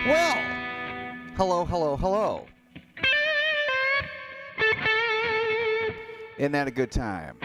Well, hello, hello, hello. Isn't that a good time?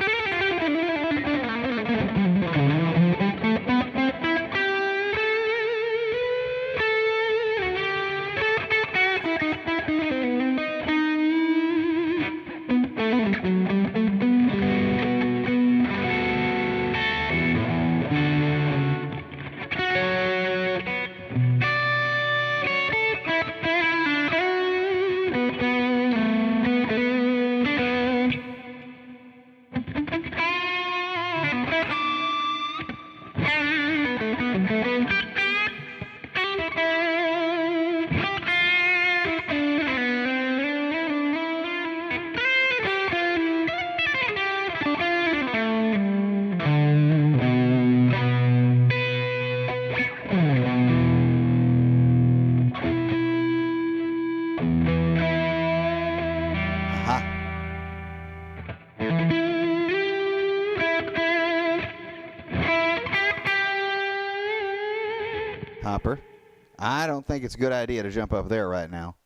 Hopper, I don't think it's a good idea to jump up there right now.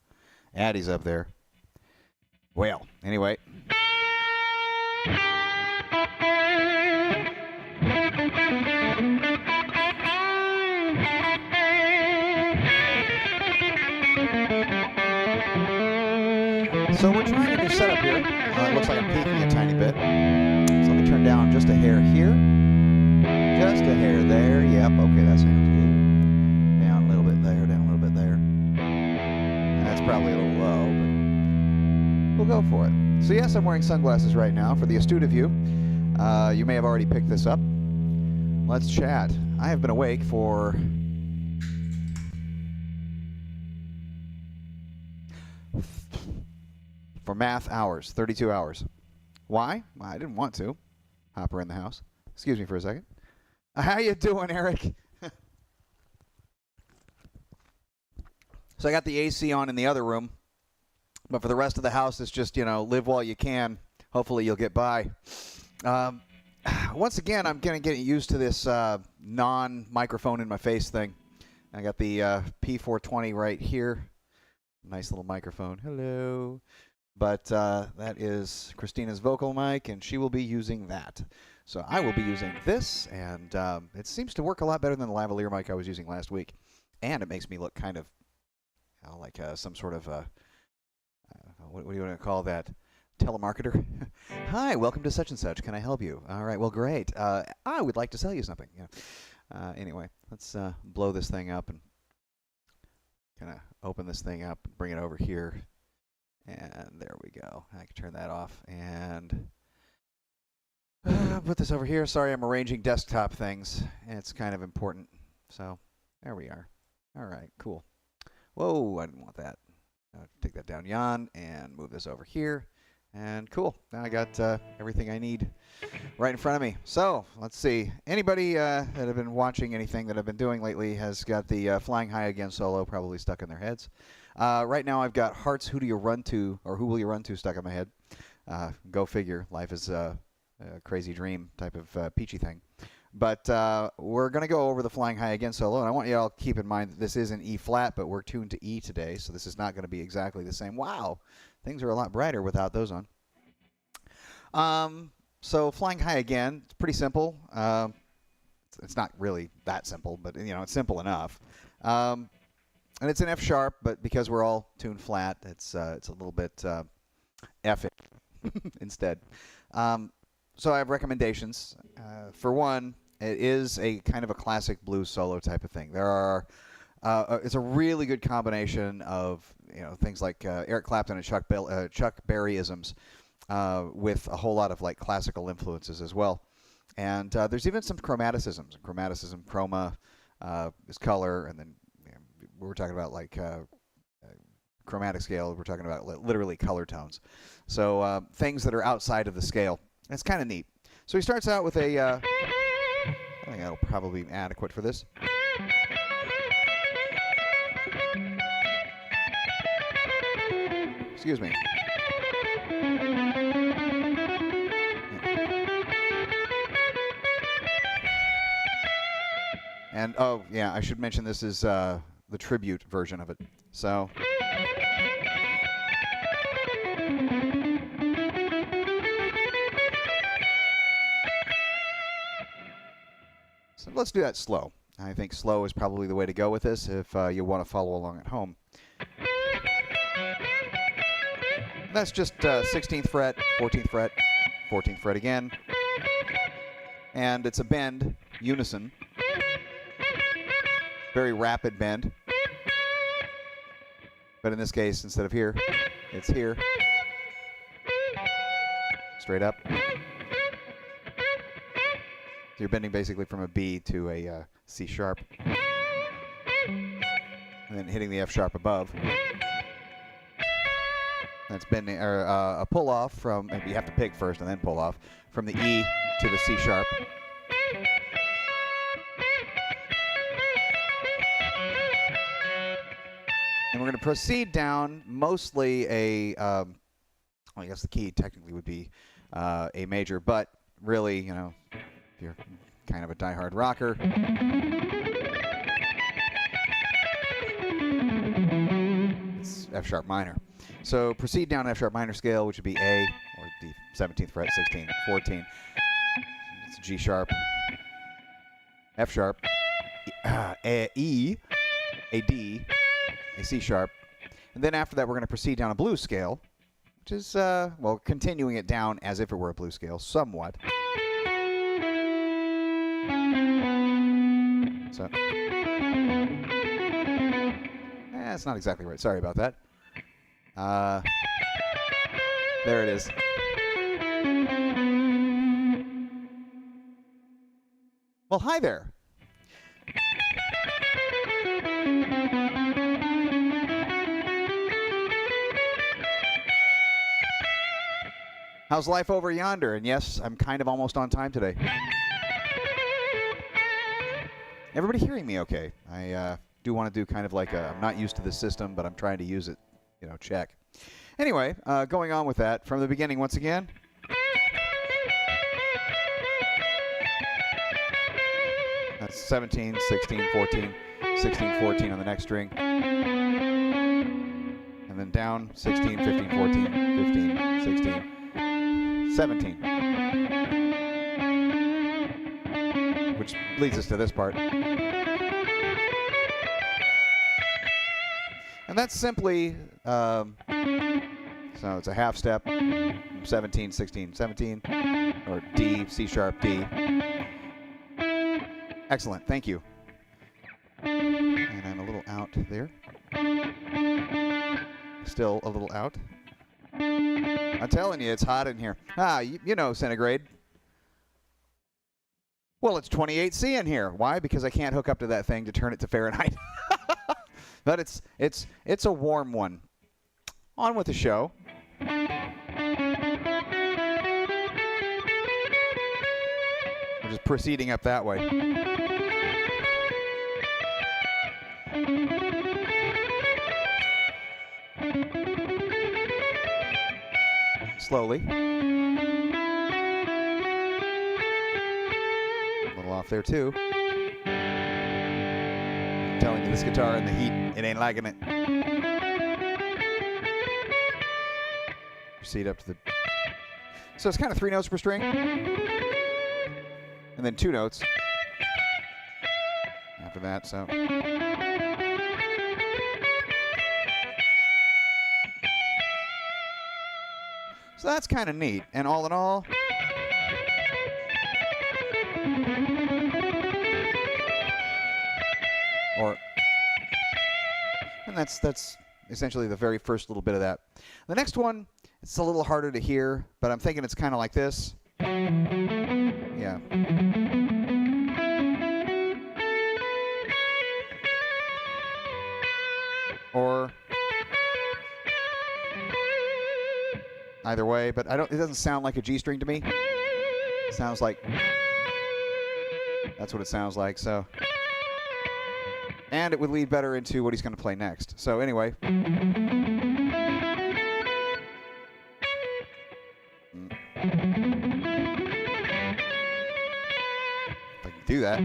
Addie's up there. Well, anyway. So we're trying a new setup here. It looks like I'm peeking a tiny bit. So let me turn down just a hair here. Just a hair there. Yep, okay, that sounds good. Down a little bit there, down a little bit there. That's probably a little low, but we'll go for it. So yes, I'm wearing sunglasses right now for the astute of you. You may have already picked this up. Let's chat. I have been awake for math hours, 32 hours. Why? Well, I didn't want to. Hopper in the house. Excuse me for a second. How you doing, Eric? So I got the AC on in the other room, but for the rest of the house, it's just, live while you can. Hopefully you'll get by. Once again, I'm going to get used to this non-microphone in my face thing. I got the P420 right here. Nice little microphone. Hello. But that is Christina's vocal mic, and she will be using that. So I will be using this, and it seems to work a lot better than the lavalier mic I was using last week. And it makes me look kind of like some sort of, what do you want to call that? Telemarketer? Hi, welcome to such and such. Can I help you? All right, well, great. I would like to sell you something. Anyway, let's blow this thing up and kind of open this thing up and bring it over here. And there we go. I can turn that off and put this over here. Sorry, I'm arranging desktop things. It's kind of important. So there we are. All right, cool. Whoa, I didn't want that. Take that down yon and move this over here. And cool. Now I got everything I need right in front of me. So let's see. Anybody that have been watching anything that I've been doing lately has got the Flying High Again solo probably stuck in their heads. Right now I've got Hearts Who Do You Run To, or Who Will You Run To stuck in my head. Go figure. Life is a crazy dream type of peachy thing. But we're going to go over the Flying High Again solo, and I want you all to keep in mind that this is an E flat, but we're tuned to E today, so this is not going to be exactly the same. Wow, things are a lot brighter without those on. So Flying High Again, it's pretty simple. It's not really that simple, but it's simple enough. And it's an F sharp, but because we're all tuned flat, it's a little bit F it instead. So I have recommendations. For one, it is a kind of a classic blues solo type of thing. There are, it's a really good combination of things like Eric Clapton and Chuck Berry-isms with a whole lot of like classical influences as well. And there's even some chromaticisms. Chromaticism, chroma is color, and then we're talking about like chromatic scale. We're talking about literally color tones. So things that are outside of the scale. It's kind of neat. So he starts out with a, I think that'll probably be adequate for this. Excuse me. And oh yeah, I should mention this is the tribute version of it. So let's do that slow. I think slow is probably the way to go with this if you want to follow along at home. That's just 16th fret, 14th fret, 14th fret again. And it's a bend, unison. Very rapid bend. But in this case, instead of here, it's here. Straight up. So you're bending basically from a B to a C sharp. And then hitting the F sharp above. That's bending, or a pull off from, maybe you have to pick first and then pull off, from the E to the C sharp. And we're going to proceed down mostly a, well, I guess the key technically would be A major, but really, you know, if you're kind of a diehard rocker, it's F sharp minor. So proceed down F sharp minor scale, which would be A, or the 17th fret, 16, 14. It's G sharp, F sharp, a E, a D, a C sharp. And then after that, we're going to proceed down a blues scale, which is, well, continuing it down as if it were a blues scale, somewhat. So, that's not exactly right. Sorry about that. There it is. Well, hi there. How's life over yonder? And yes, I'm kind of almost on time today. Everybody hearing me okay? I do want to do kind of like a, I'm not used to this system, but I'm trying to use it, you know, check. Anyway, going on with that, from the beginning once again. That's 17, 16, 14, 16, 14 on the next string. And then down 16, 15, 14, 15, 16, 17. Which leads us to this part. And that's simply, so it's a half step, 17, 16, 17, or D, C sharp, D. Excellent, thank you. And I'm a little out there. Still a little out. I'm telling you, it's hot in here. You know centigrade. Well, it's 28C in here. Why? Because I can't hook up to that thing to turn it to Fahrenheit. But it's a warm one. On with the show. We're just proceeding up that way. Slowly. A little off there too. I'm telling you, this guitar in the heat, it ain't liking it. Proceed up to the... So it's kind of 3 notes per string. And then 2 notes after that, so... So that's kind of neat. And all in all... And that's essentially the very first little bit of that. The next one, it's a little harder to hear, but I'm thinking it's kind of like this. Yeah. Or either way, but it doesn't sound like a G string to me. It sounds like, that's what it sounds like, so. And it would lead better into what he's going to play next. So anyway. If I can do that.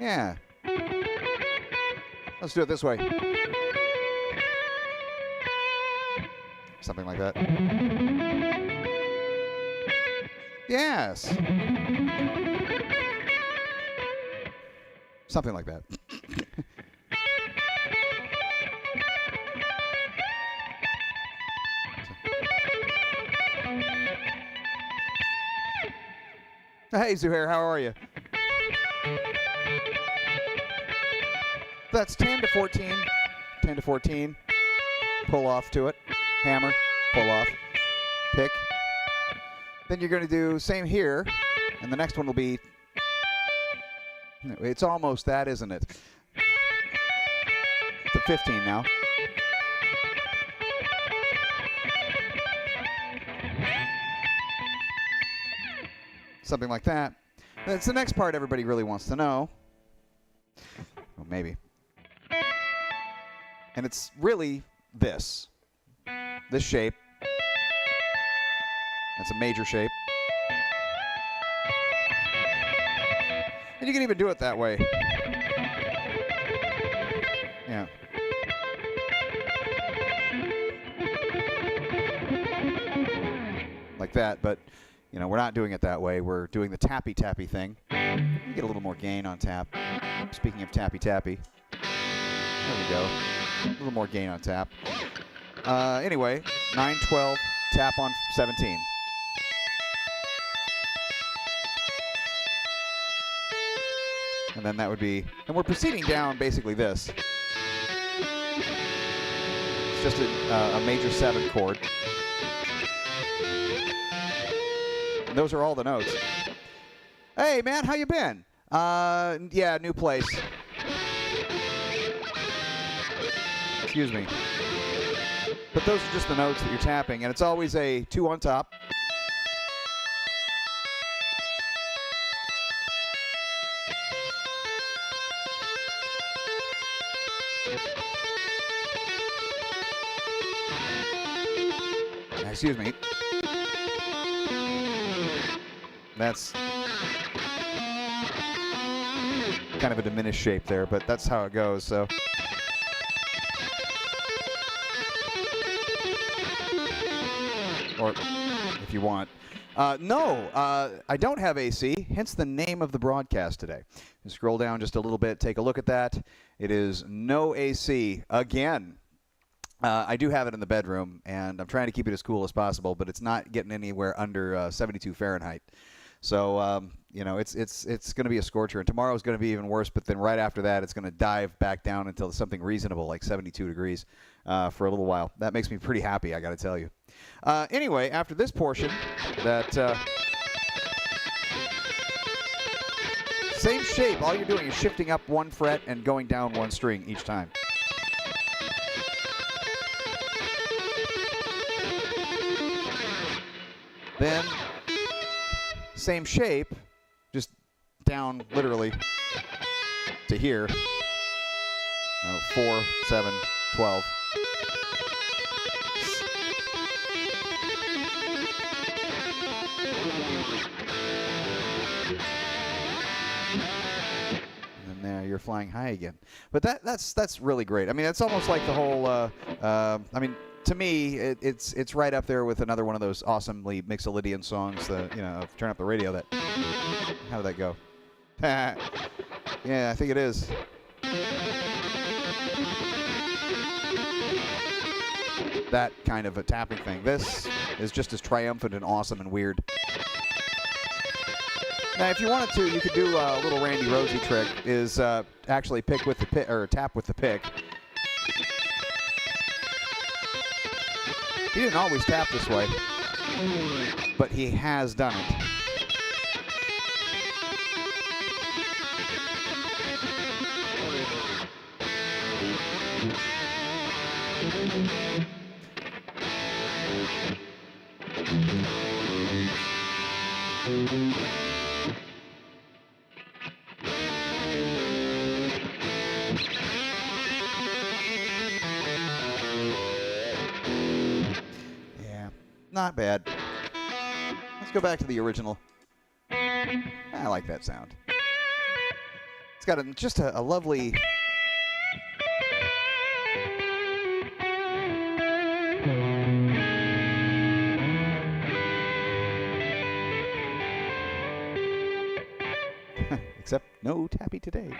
Yeah. Let's do it this way. Something like that. Yes. Something like that. Hey, Zuhair, how are you? That's 10 to 14. 10 to 14. Pull off to it. Hammer. Pull off. Pick. Then you're going to do same here. And the next one will be... It's almost that, isn't it? To 15 now. Something like that. That's the next part everybody really wants to know. Well, maybe. And it's really this. This shape. That's a major shape. And you can even do it that way. Yeah. Like that, but you know, we're not doing it that way. We're doing the tappy-tappy thing. You get a little more gain on tap. Speaking of tappy-tappy. There we go. A little more gain on tap. Anyway, 9-12, tap on 17. And then that would be, and we're proceeding down basically this. It's just a major 7 chord. And those are all the notes. Hey man, how you been? Yeah, new place. Excuse me. But those are just the notes that you're tapping, and it's always a 2 on top. Excuse me. That's kind of a diminished shape there, but that's how it goes, so. Or if you want. No, I don't have AC, hence the name of the broadcast today. You scroll down just a little bit, take a look at that. It is no AC again. I do have it in the bedroom, and I'm trying to keep it as cool as possible, but it's not getting anywhere under 72 Fahrenheit. So, you know, it's going to be a scorcher, and tomorrow's going to be even worse, but then right after that, it's going to dive back down until something reasonable, like 72 degrees for a little while. That makes me pretty happy, I got to tell you. Anyway, after this portion, that same shape, all you're doing is shifting up 1 fret and going down 1 string each time. Then, same shape, just down literally to here. 4, 7, 12. And then there, you're flying high again. But that's really great. I mean, it's almost like the whole. I mean, to me, it's right up there with another one of those awesomely Mixolydian songs. You know, Turn Up the Radio. That. How did that go? Yeah, I think it is. That kind of a tapping thing. This is just as triumphant and awesome and weird. Now, if you wanted to, you could do a little Randy Rosie trick. Is actually pick with the pick or tap with the pick. He didn't always tap this way, but he has done it. Yeah, not bad. Let's go back to the original. I like that sound. It's got just a lovely No tappy today.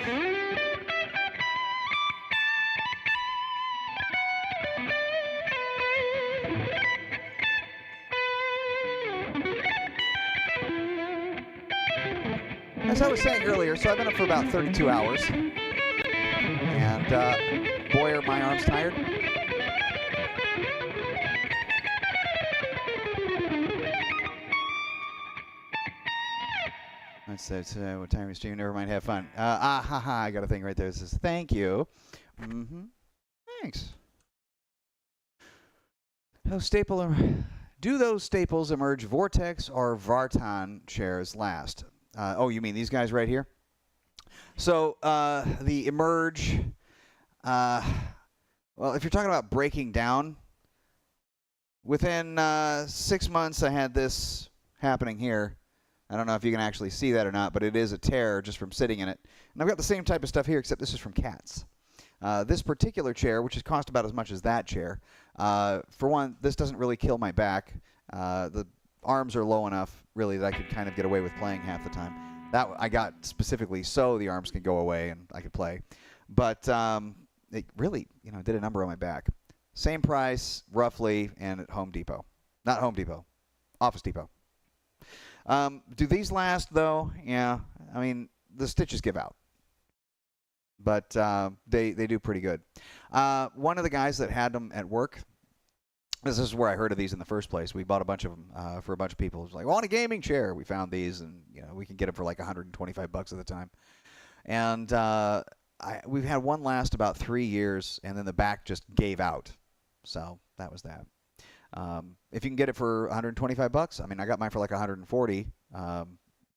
As I was saying earlier, so I've been up for about 32 hours. And boy, are my arms tired. That's what time is stream? Never mind, have fun. I got a thing right there that says thank you. Thanks. Do those staples emerge Vortex or Vartan chairs last? Oh, you mean these guys right here? So the emerge, well, if you're talking about breaking down, within 6 months I had this happening here. I don't know if you can actually see that or not, but it is a tear just from sitting in it. And I've got the same type of stuff here, except this is from cats. This particular chair, which has cost about as much as that chair, for one, this doesn't really kill my back. The arms are low enough, really, that I could kind of get away with playing half the time. That I got specifically so the arms could go away and I could play. But it really, did a number on my back. Same price, roughly, and at Home Depot. Not Home Depot, Office Depot. Do these last, though? Yeah. I mean, the stitches give out. But they do pretty good. One of the guys that had them at work, this is where I heard of these in the first place. We bought a bunch of them for a bunch of people. It was like, I want a gaming chair. We found these, and we can get them for like $125 at the time. And we've had one last about 3 years, and then the back just gave out. So that was that. If you can get it for $125, I mean, I got mine for like $140.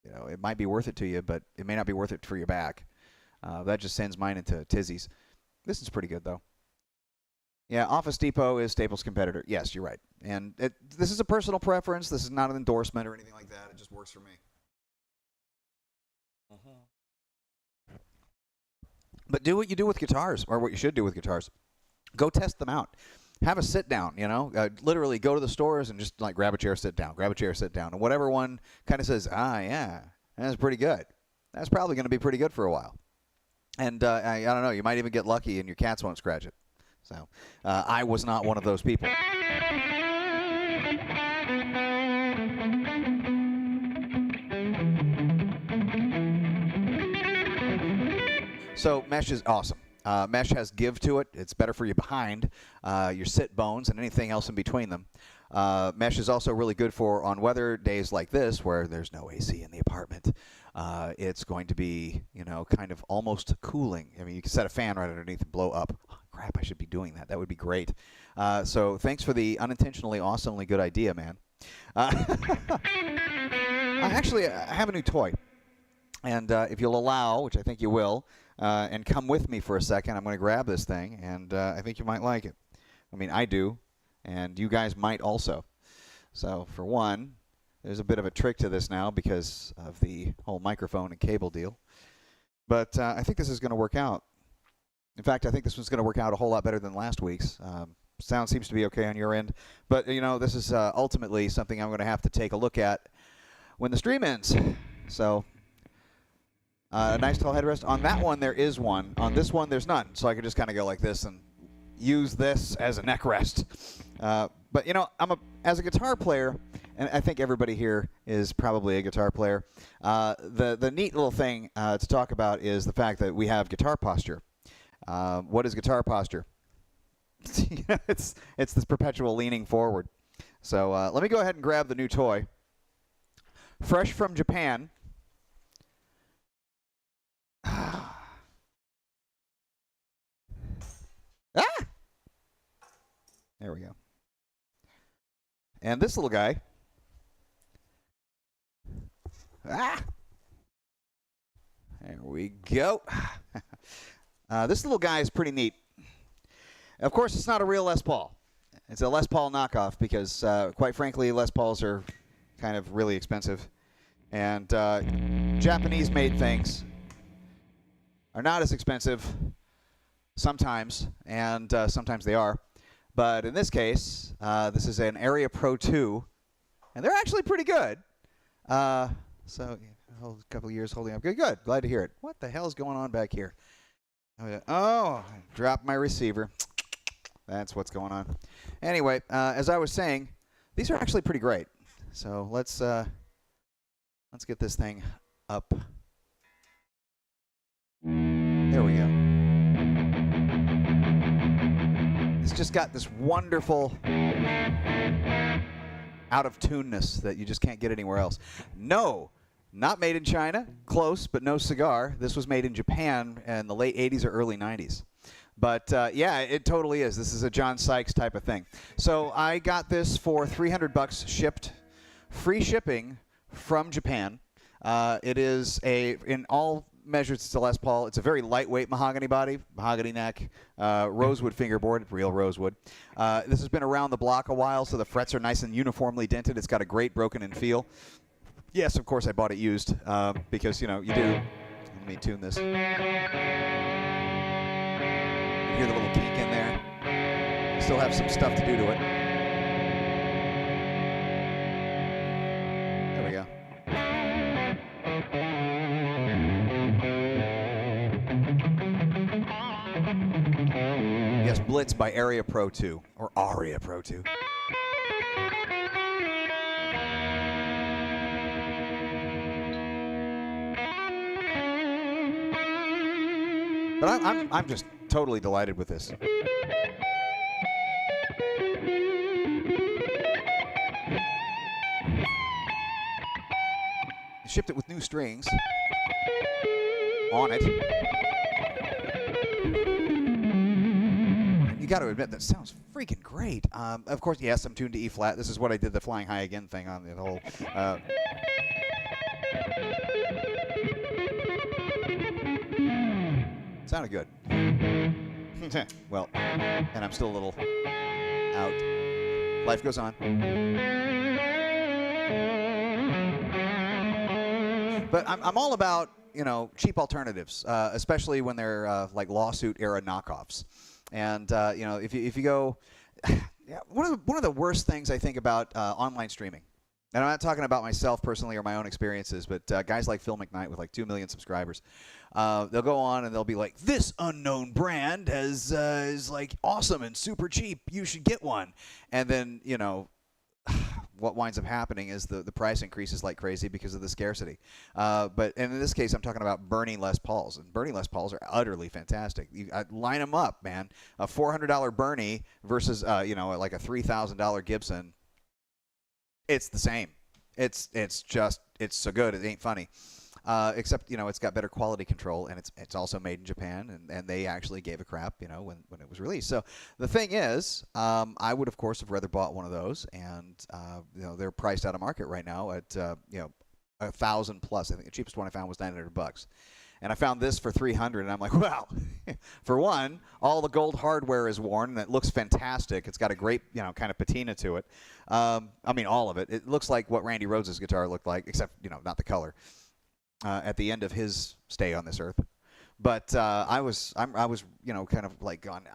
It might be worth it to you, but it may not be worth it for your back. That just sends mine into tizzies. This is pretty good, though. Yeah, Office Depot is Staples' competitor. Yes, you're right. And this is a personal preference. This is not an endorsement or anything like that. It just works for me. But do what you do with guitars, or what you should do with guitars. Go test them out. Have a sit down, literally go to the stores and just like grab a chair, sit down, grab a chair, sit down. And whatever one kind of says, yeah, that's pretty good. That's probably going to be pretty good for a while. And I don't know, you might even get lucky and your cats won't scratch it. So I was not one of those people. So mesh is awesome. Mesh has give to it. It's better for your behind, your sit bones, and anything else in between them. Mesh is also really good for on weather days like this where there's no AC in the apartment. It's going to be, kind of almost cooling. I mean, you can set a fan right underneath and blow up. Oh, crap, I should be doing that. That would be great. So thanks for the unintentionally awesomely good idea, man. I have a new toy. And if you'll allow, which I think you will, and come with me for a second, I'm going to grab this thing, and I think you might like it. I mean, I do, and you guys might also. So, for one, there's a bit of a trick to this now because of the whole microphone and cable deal. But I think this is going to work out. In fact, I think this one's going to work out a whole lot better than last week's. Sound seems to be okay on your end. But, this is ultimately something I'm going to have to take a look at when the stream ends. So... a nice tall headrest. On that one, there is one. On this one, there's none. So I could just kind of go like this and use this as a neck rest. But, as a guitar player, and I think everybody here is probably a guitar player, the neat little thing to talk about is the fact that we have guitar posture. What is guitar posture? It's this perpetual leaning forward. So let me go ahead and grab the new toy. Fresh from Japan. There we go. And this little guy. There we go. This little guy is pretty neat. Of course, it's not a real Les Paul. It's a Les Paul knockoff because, quite frankly, Les Pauls are kind of really expensive. And Japanese-made things are not as expensive sometimes, and sometimes they are. But in this case, this is an Area Pro 2, and they're actually pretty good. So A couple of years holding up. Good, good. Glad to hear it. What the hell's going on back here? Oh, dropped my receiver. That's what's going on. Anyway, as I was saying, these are actually pretty great. So let's get this thing up. There we go. It's just got this wonderful out of tuneness that you just can't get anywhere else. No, not made in China. Close, but no cigar. This was made in Japan in the late 80s or early 90s. But yeah, it totally is. This is a John Sykes type of thing. So I got this for $300 shipped, free shipping from Japan. It is in all measures, it's a Les Paul. It's a very lightweight mahogany body, mahogany neck, rosewood fingerboard, real rosewood. This has been around the block a while, so the frets are nice and uniformly dented. It's got a great broken-in feel. Yes, of course, I bought it used because, you know, you do. Let me tune this. You hear the little kink in there. Still have some stuff to do to it. There we go. Yes, Blitz by Area Pro 2, or Aria Pro 2. But I'm just totally delighted with this. I shipped it with new strings on it. You got to admit, that sounds freaking great. Of course, yes, I'm tuned to E flat. This is what I did the flying high again thing on the whole. Sounded good. Well, and I'm still a little out. Life goes on. But I'm all about, you know, cheap alternatives, especially when they're like lawsuit era knockoffs. And you know, if you go, yeah, one of the worst things I think about online streaming. And I'm not talking about myself personally or my own experiences, but guys like Phil McKnight with like 2 million subscribers, they'll go on and they'll be like, this unknown brand is like awesome and super cheap. You should get one. And then, you know, what winds up happening is the price increases like crazy because of the scarcity. But in this case, I'm talking about Bernie Les Pauls. And Bernie Les Pauls are utterly fantastic. I line them up, man. A $400 Bernie versus, you know, like a $3,000 Gibson. It's the same. It's so good. It ain't funny. Except, you know, it's got better quality control, and it's also made in Japan, and they actually gave a crap, you know, when it was released. So the thing is, I would of course have rather bought one of those, and you know, they're priced out of market right now at you know, $1,000 plus. I think the cheapest one I found was $900. And I found this for $300, and I'm like, wow. For one, all the gold hardware is worn, and it looks fantastic. It's got a great, you know, kind of patina to it. I mean, all of it. It looks like what Randy Rhoads' guitar looked like, except, you know, not the color. At the end of his stay on this earth. But I was, you know, kind of like going,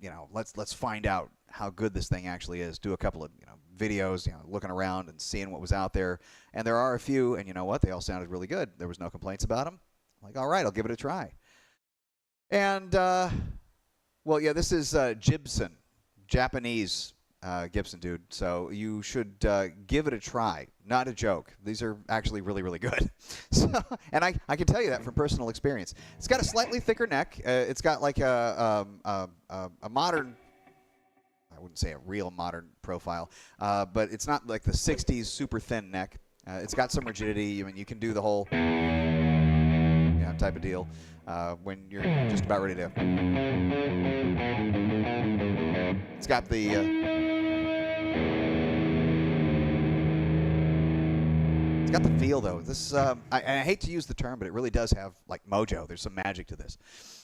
you know, let's find out how good this thing actually is. Do a couple of, you know, videos, you know, looking around and seeing what was out there. And there are a few, and you know what? They all sounded really good. There was no complaints about them. I'm like, all right, I'll give it a try. And well, yeah, this is Gibson, Japanese Gibson dude. So you should give it a try. Not a joke. These are actually really, really good. So, and I can tell you that from personal experience. It's got a slightly thicker neck. It's got like a modern, I wouldn't say a real modern profile, but it's not like the 60s super thin neck. It's got some rigidity. I mean, you can do the whole type of deal when you're just about ready to. It's got the it's got the feel though. This I hate to use the term, but it really does have like mojo. There's some magic to this,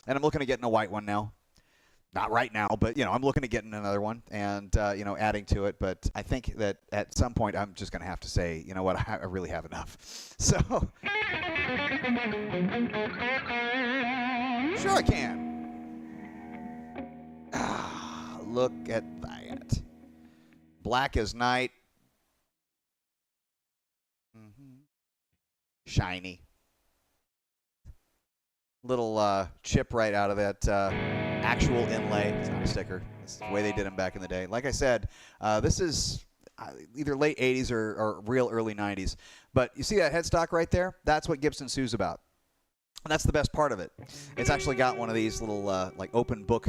and I'm looking at getting a white one now. Not right now, but, you know, I'm looking at getting another one and, you know, adding to it. But I think that at some point I'm just going to have to say, you know what, I really have enough. So, sure I can. Look at that. Black as night. shiny. Little chip right out of that actual inlay. It's not a sticker. It's the way they did them back in the day. Like I said, this is either late 80s or real early 90s. But you see that headstock right there? That's what Gibson sues about. And that's the best part of it. It's actually got one of these little like open book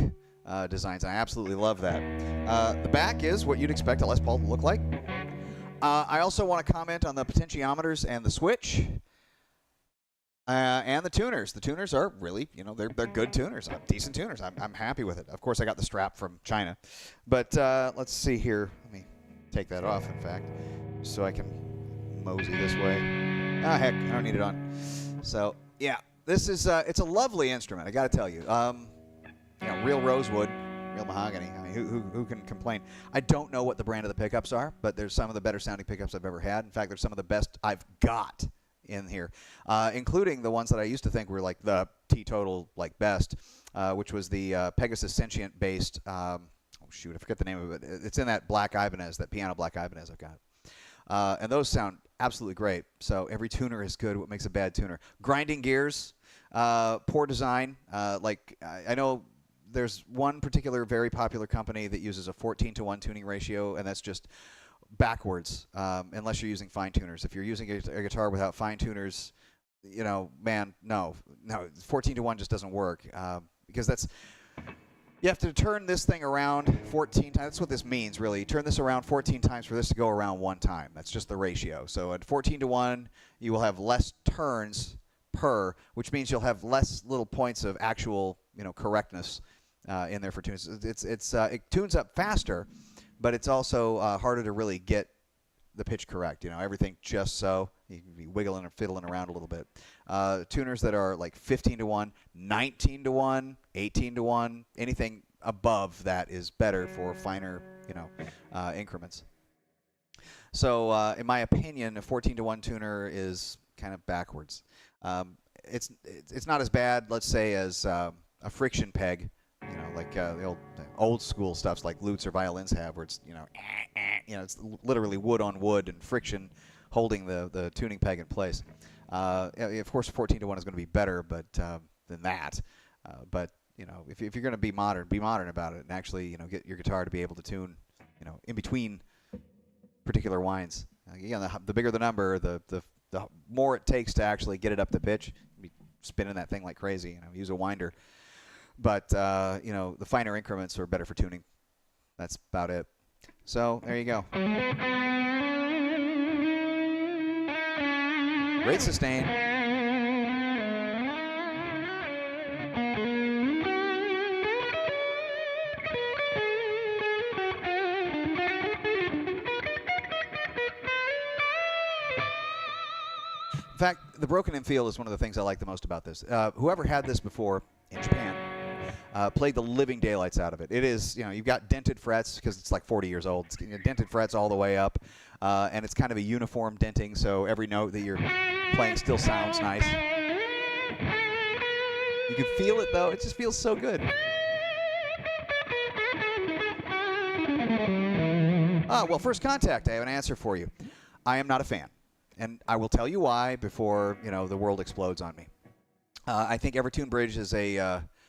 designs. I absolutely love that. The back is what you'd expect a Les Paul to look like. I also want to comment on the potentiometers and the switch. And the tuners. The tuners are really, they're good tuners, decent tuners. I'm happy with it. Of course, I got the strap from China. But let's see here. Let me take that off, in fact, so I can mosey this way. Ah, heck, I don't need it on. So, yeah, this is, it's a lovely instrument, I got to tell you. Real rosewood, real mahogany. I mean, who can complain? I don't know what the brand of the pickups are, but there's some of the better sounding pickups I've ever had. In fact, they're some of the best I've got in here, including the ones that I used to think were like the teetotal like best, which was the Pegasus Sentient based. Oh shoot, I forget the name of it. It's in that black Ibanez, that piano black Ibanez I've got, and those sound absolutely great. So every tuner is good. What makes a bad tuner? Grinding gears, poor design. I know there's one particular very popular company that uses a 14-to-1 tuning ratio, and that's just backwards, unless you're using fine tuners. If you're using a guitar without fine tuners, man, no, 14-to-1 just doesn't work, because you have to turn this thing around 14 times. That's what this means, really. Turn this around 14 times for this to go around one time. That's just the ratio. So at 14-to-1, you will have less turns per, which means you'll have less little points of actual, correctness in there for tunes. It tunes up faster, but it's also harder to really get the pitch correct. Everything just so. You can be wiggling or fiddling around a little bit. Tuners that are like 15-to-1, 19-to-1, 18-to-1, anything above that is better for finer, increments. So in my opinion, a 14-to-1 tuner is kind of backwards. It's not as bad, let's say, as a friction peg. Like the old school stuffs like lutes or violins have, where it's it's literally wood on wood and friction holding the tuning peg in place. Of course, 14-to-1 is going to be better, than that. But if you're going to be modern about it, and actually get your guitar to be able to tune in between particular winds. Again, the bigger the number, the more it takes to actually get it up to pitch. Be spinning that thing like crazy. Use a winder. But, the finer increments are better for tuning. That's about it. So, there you go. Great sustain. In fact, the broken-in feel is one of the things I like the most about this. Whoever had this before in Japan played the living daylights out of it. It is, you've got dented frets because it's like 40 years old. It's dented frets all the way up, and it's kind of a uniform denting, so every note that you're playing still sounds nice. You can feel it, though. It just feels so good. Well, First Contact, I have an answer for you. I am not a fan, and I will tell you why before, the world explodes on me. I think Evertune Bridge is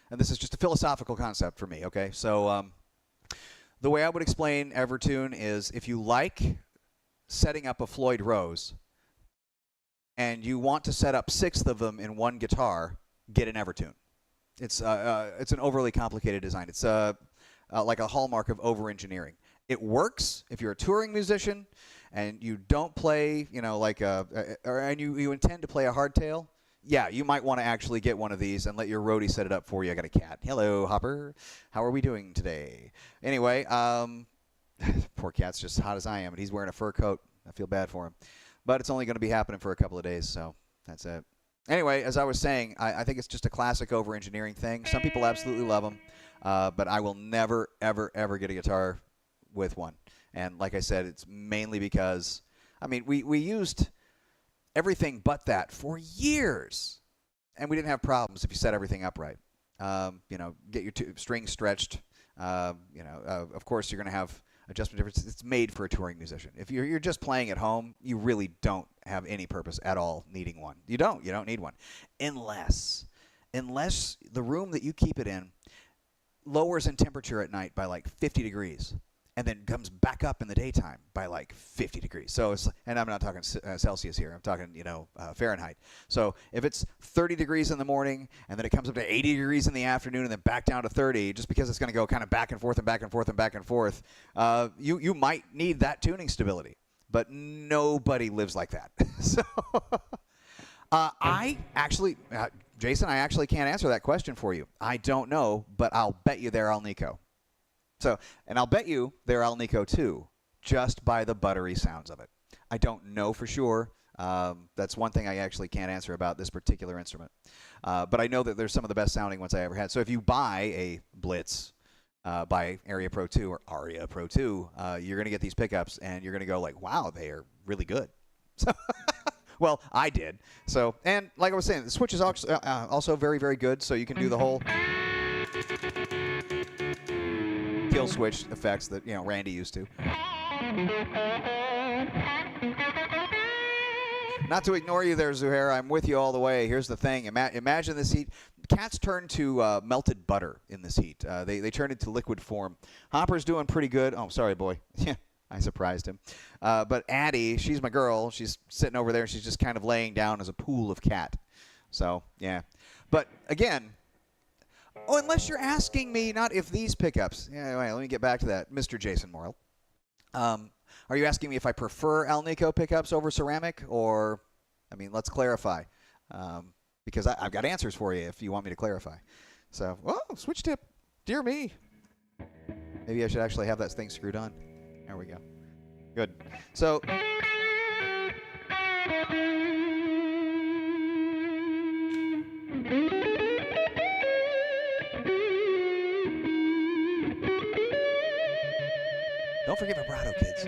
and this is just a philosophical concept for me, okay? So the way I would explain Evertune is if you like setting up a Floyd Rose and you want to set up 6 of them in one guitar, get an Evertune. It's an overly complicated design. It's like a hallmark of over-engineering. It works if you're a touring musician and you don't play, and you intend to play a hardtail. Yeah, you might want to actually get one of these and let your roadie set it up for you. I got a cat. Hello, Hopper. How are we doing today? Anyway, poor cat's just as hot as I am, and he's wearing a fur coat. I feel bad for him. But it's only going to be happening for a couple of days, so that's it. Anyway, as I was saying, I think it's just a classic over-engineering thing. Some people absolutely love them, but I will never, ever, ever get a guitar with one. And like I said, it's mainly because, we used everything but that for years, and we didn't have problems if you set everything up right. Get your strings stretched. Of course, you're going to have adjustment difference. It's made for a touring musician. If you're just playing at home, you really don't have any purpose at all needing one. You don't need one, unless the room that you keep it in lowers in temperature at night by like 50 degrees. And then comes back up in the daytime by like 50 degrees. So and I'm not talking Celsius here. I'm talking, Fahrenheit. So if it's 30 degrees in the morning and then it comes up to 80 degrees in the afternoon and then back down to 30, just because it's going to go kind of back and forth and back and forth and back and forth, you might need that tuning stability. But nobody lives like that. So Jason, I actually can't answer that question for you. I don't know, but I'll bet you they're Alnico. So, and I'll bet you they're Alnico too, just by the buttery sounds of it. I don't know for sure. That's one thing I actually can't answer about this particular instrument. But I know that they're some of the best sounding ones I ever had. So if you buy a Blitz by Area Pro 2 or Aria Pro 2, you're going to get these pickups and you're going to go like, wow, they are really good. So, well, I did. So, and like I was saying, the switch is also very, very good. So you can do the whole kill switch effects that Randy used to. Not to ignore you there, Zuhair. I'm with you all the way. Here's the thing. Imagine this heat. Cats turn to melted butter in this heat. They turn into liquid form. Hopper's doing pretty good. Oh, sorry, boy. Yeah, I surprised him. But Addie, she's my girl. She's sitting over there. She's just kind of laying down as a pool of cat. So, yeah. But, again, unless you're asking me not if these pickups. Yeah, wait, let me get back to that. Mr. Jason Morrill. Are you asking me if I prefer Alnico pickups over ceramic? Or, let's clarify. Because I've got answers for you if you want me to clarify. So, switch tip. Dear me. Maybe I should actually have that thing screwed on. There we go. Good. So... Don't forget vibrato, kids.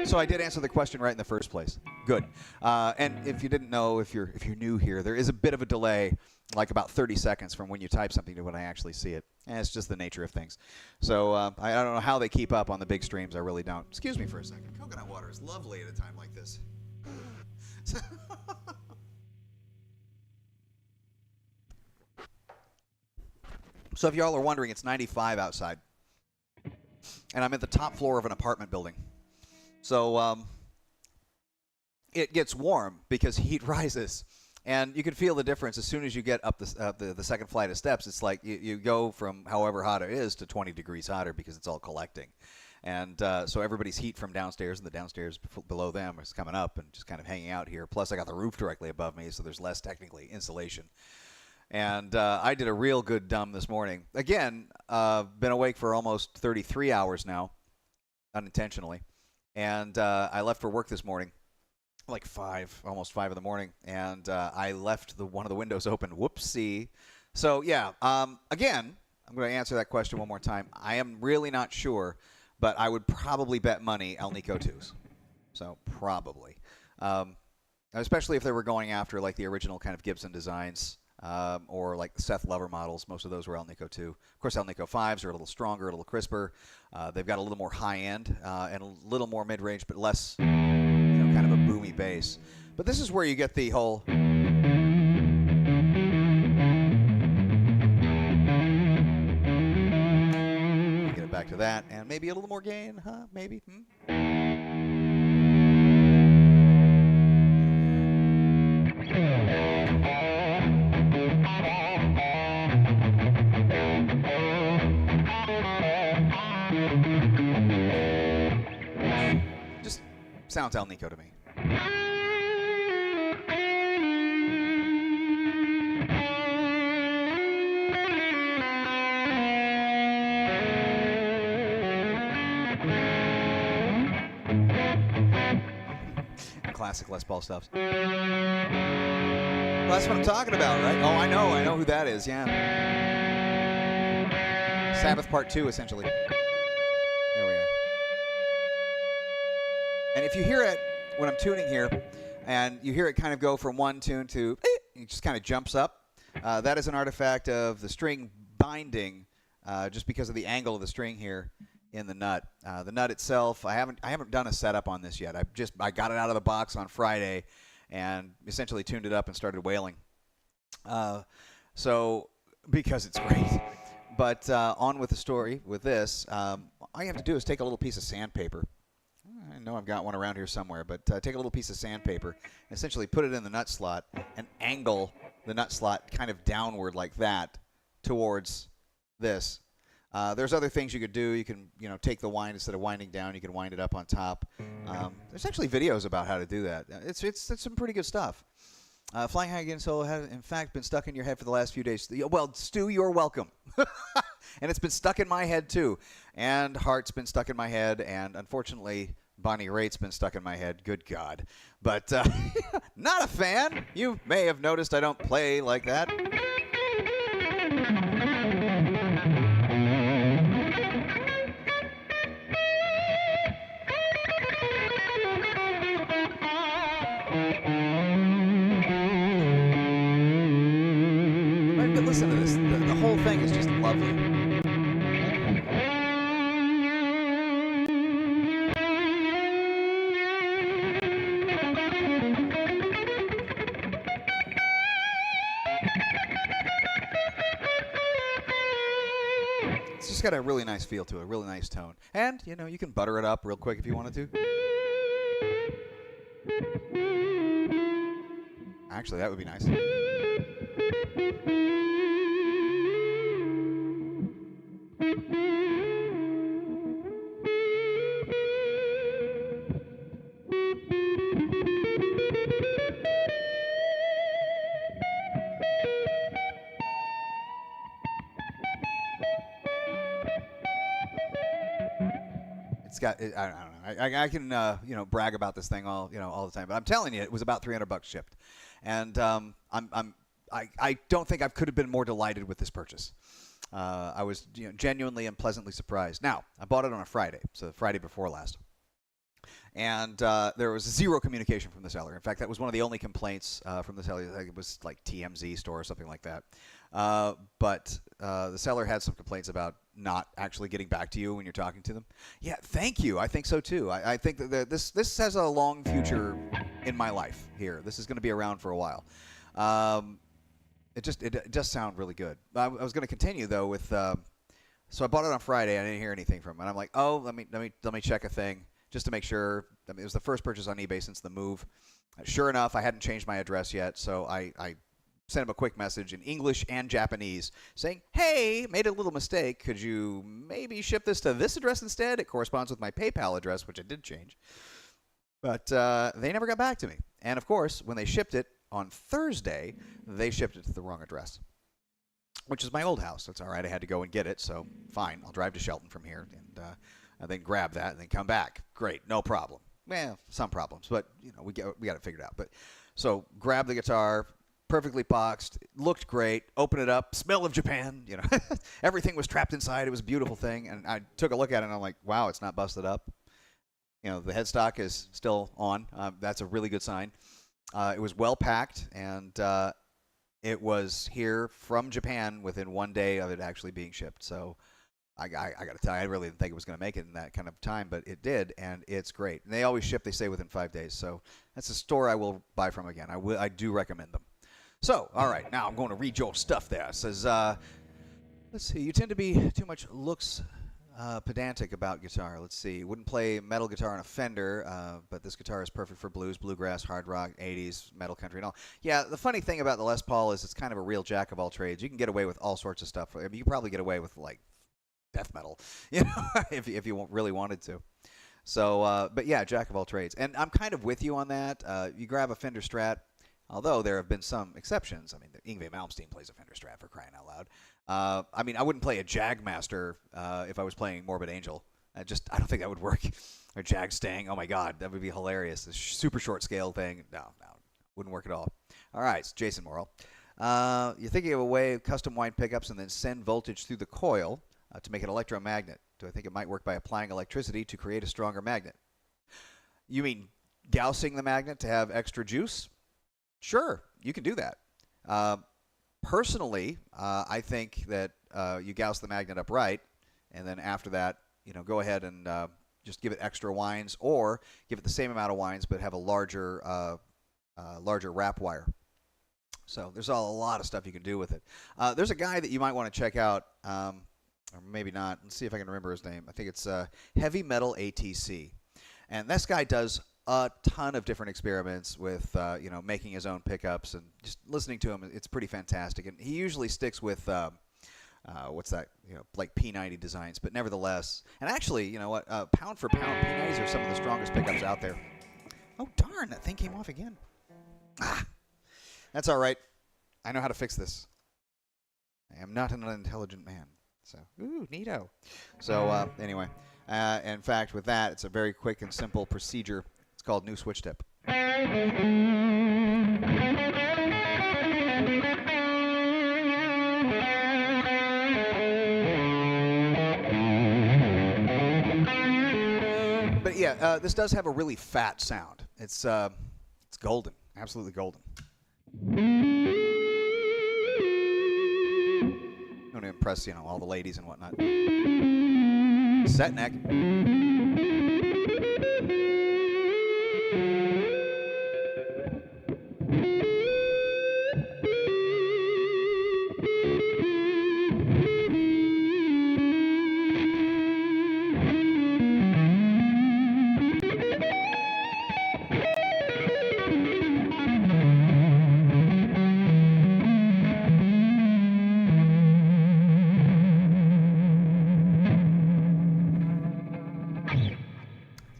So I did answer the question right in the first place. Good. And if you didn't know, if you're new here, there is a bit of a delay, like about 30 seconds from when you type something to when I actually see it. And it's just the nature of things. So I don't know how they keep up on the big streams. I really don't. Excuse me for a second. Coconut water is lovely at a time like this. So if y'all are wondering, it's 95 outside. And I'm at the top floor of an apartment building. So it gets warm because heat rises. And you can feel the difference as soon as you get up the second flight of steps. It's like you go from however hot it is to 20 degrees hotter because it's all collecting. And so everybody's heat from downstairs and the downstairs below them is coming up and just kind of hanging out here. Plus, I got the roof directly above me, so there's less technically insulation. And I did a real good dumb this morning. Again, been awake for almost 33 hours now, unintentionally. And I left for work this morning. Like almost 5 in the morning, and I left one of the windows open. Whoopsie. So, yeah, again, I'm going to answer that question one more time. I am really not sure, but I would probably bet money Alnico 2s. So, probably. Especially if they were going after, like, the original kind of Gibson designs or, like, the Seth Lover models. Most of those were Alnico 2. Of course, Alnico 5s are a little stronger, a little crisper. They've got a little more high-end and a little more mid-range, but less... kind of a boomy bass. But this is where you get the whole... Get it back to that, and maybe a little more gain, huh? Maybe? Just sounds Alnico to me. Classic Les Paul stuff. Well, that's what I'm talking about, right? Oh, I know who that is, yeah. Sabbath Part 2, essentially. There we are. And if you hear it when I'm tuning here, and you hear it kind of go from one tune to, it just kind of jumps up, that is an artifact of the string binding, just because of the angle of the string here in the nut. The nut itself, I haven't done a setup on this yet. I got it out of the box on Friday, and essentially tuned it up and started wailing. So because it's great. But on with the story with this, all you have to do is take a little piece of sandpaper. I know I've got one around here somewhere, but take a little piece of sandpaper and essentially put it in the nut slot and angle the nut slot kind of downward like that towards this. There's other things you could do. You can, take the wind instead of winding down. You can wind it up on top. There's actually videos about how to do that. It's some pretty good stuff. Flying High Again Solo has, in fact, been stuck in your head for the last few days. Well, Stu, you're welcome. And it's been stuck in my head, too. And Heart's been stuck in my head. And, unfortunately, Bonnie Raitt's been stuck in my head. Good God. But not a fan. You may have noticed I don't play like that. But listen to this. The whole thing is just lovely. It's just got a really nice feel to it, a really nice tone. And, you can butter it up real quick if you wanted to. Actually, that would be nice. It's got, I don't know. I can brag about this thing all the time, but I'm telling you, it was about $300 shipped, and I don't think I could have been more delighted with this purchase. I was genuinely and pleasantly surprised. Now, I bought it on a Friday, so the Friday before last, and there was zero communication from the seller. In fact, that was one of the only complaints from the seller. I think it was like TMZ store or something like that. But the seller had some complaints about not actually getting back to you when you're talking to them. Yeah, thank you. I think so too. I think that this has a long future in my life here. This is going to be around for a while. It does sound really good. I was going to continue though with. So I bought it on Friday. I didn't hear anything from it. And I'm like, oh, let me check a thing just to make sure. I mean, it was the first purchase on eBay since the move. Sure enough, I hadn't changed my address yet, so I sent him a quick message in English and Japanese saying, hey, made a little mistake. Could you maybe ship this to this address instead? It corresponds with my PayPal address, which I did change. But they never got back to me. And, of course, when they shipped it on Thursday, they shipped it to the wrong address, which is my old house. That's all right. I had to go and get it, so fine. I'll drive to Shelton from here and then grab that and then come back. Great. No problem. Well, some problems, but, we got it figured out. But so grab the guitar, perfectly boxed, looked great, open it up, smell of Japan, everything was trapped inside. It was a beautiful thing. And I took a look at it and I'm like, wow, it's not busted up. The headstock is still on. That's a really good sign. It was well packed, and it was here from Japan within 1 day of it actually being shipped. So I got to tell you, I really didn't think it was going to make it in that kind of time, but it did, and it's great. And they always ship, they say, within 5 days. So that's a store I will buy from again. I do recommend them. So, all right, now I'm going to read your stuff there. It says, let's see, you tend to be too much looks pedantic about guitar. Let's see, wouldn't play metal guitar on a Fender, but this guitar is perfect for blues, bluegrass, hard rock, 80s, metal country, and all. Yeah, the funny thing about the Les Paul is it's kind of a real jack of all trades. You can get away with all sorts of stuff. I mean, you can probably get away with, like, death metal, if you really wanted to. So, but yeah, jack of all trades. And I'm kind of with you on that. You grab a Fender Strat, although there have been some exceptions. I mean, Yngwie Malmsteen plays a Fender Strat, for crying out loud. I mean, I wouldn't play a Jagmaster if I was playing Morbid Angel. I don't think that would work. Or Jag Stang. Oh my God, that would be hilarious. This super short scale thing. No, wouldn't work at all. All right, it's Jason Morrill. You're thinking of a way of custom wind pickups and then send voltage through the coil to make an electromagnet. Do I think it might work by applying electricity to create a stronger magnet? You mean gousing the magnet to have extra juice? Sure, you can do that. Personally, I think that you gauss the magnet up right, and then after that, go ahead and just give it extra wines, or give it the same amount of wines but have a larger wrap wire. So there's a lot of stuff you can do with it. There's a guy that you might want to check out, or maybe not. Let's see if I can remember his name. I think it's Heavy Metal ATC. And this guy does a ton of different experiments with, making his own pickups, and just listening to him, it's pretty fantastic. And he usually sticks with, like P90 designs, but nevertheless. And actually, you know what, pound for pound, P90s are some of the strongest pickups out there. Oh, darn, that thing came off again. That's all right. I know how to fix this. I am not an unintelligent man. So, neato. So, anyway, in fact, with that, it's a very quick and simple procedure. It's called new switch tip. But yeah, this does have a really fat sound. It's golden, absolutely golden. Going to impress, all the ladies and whatnot. Set neck.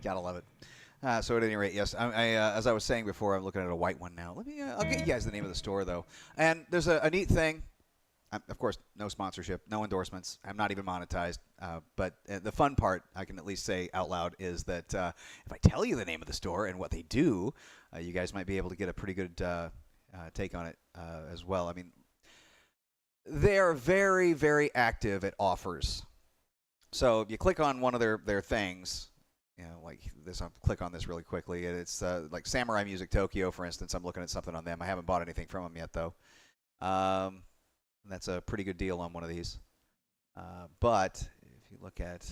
Gotta love it. So at any rate, yes, as I was saying before, I'm looking at a white one now. I'll get you guys the name of the store, though. And there's a neat thing. Of course, no sponsorship, no endorsements. I'm not even monetized. But the fun part, I can at least say out loud, is that if I tell you the name of the store and what they do, you guys might be able to get a pretty good take on it as well. I mean, they are very, very active at offers. So if you click on one of their things, like this, I'll click on this really quickly. It's like Samurai Music Tokyo, for instance. I'm looking at something on them. I haven't bought anything from them yet, though. And that's a pretty good deal on one of these. But if you look at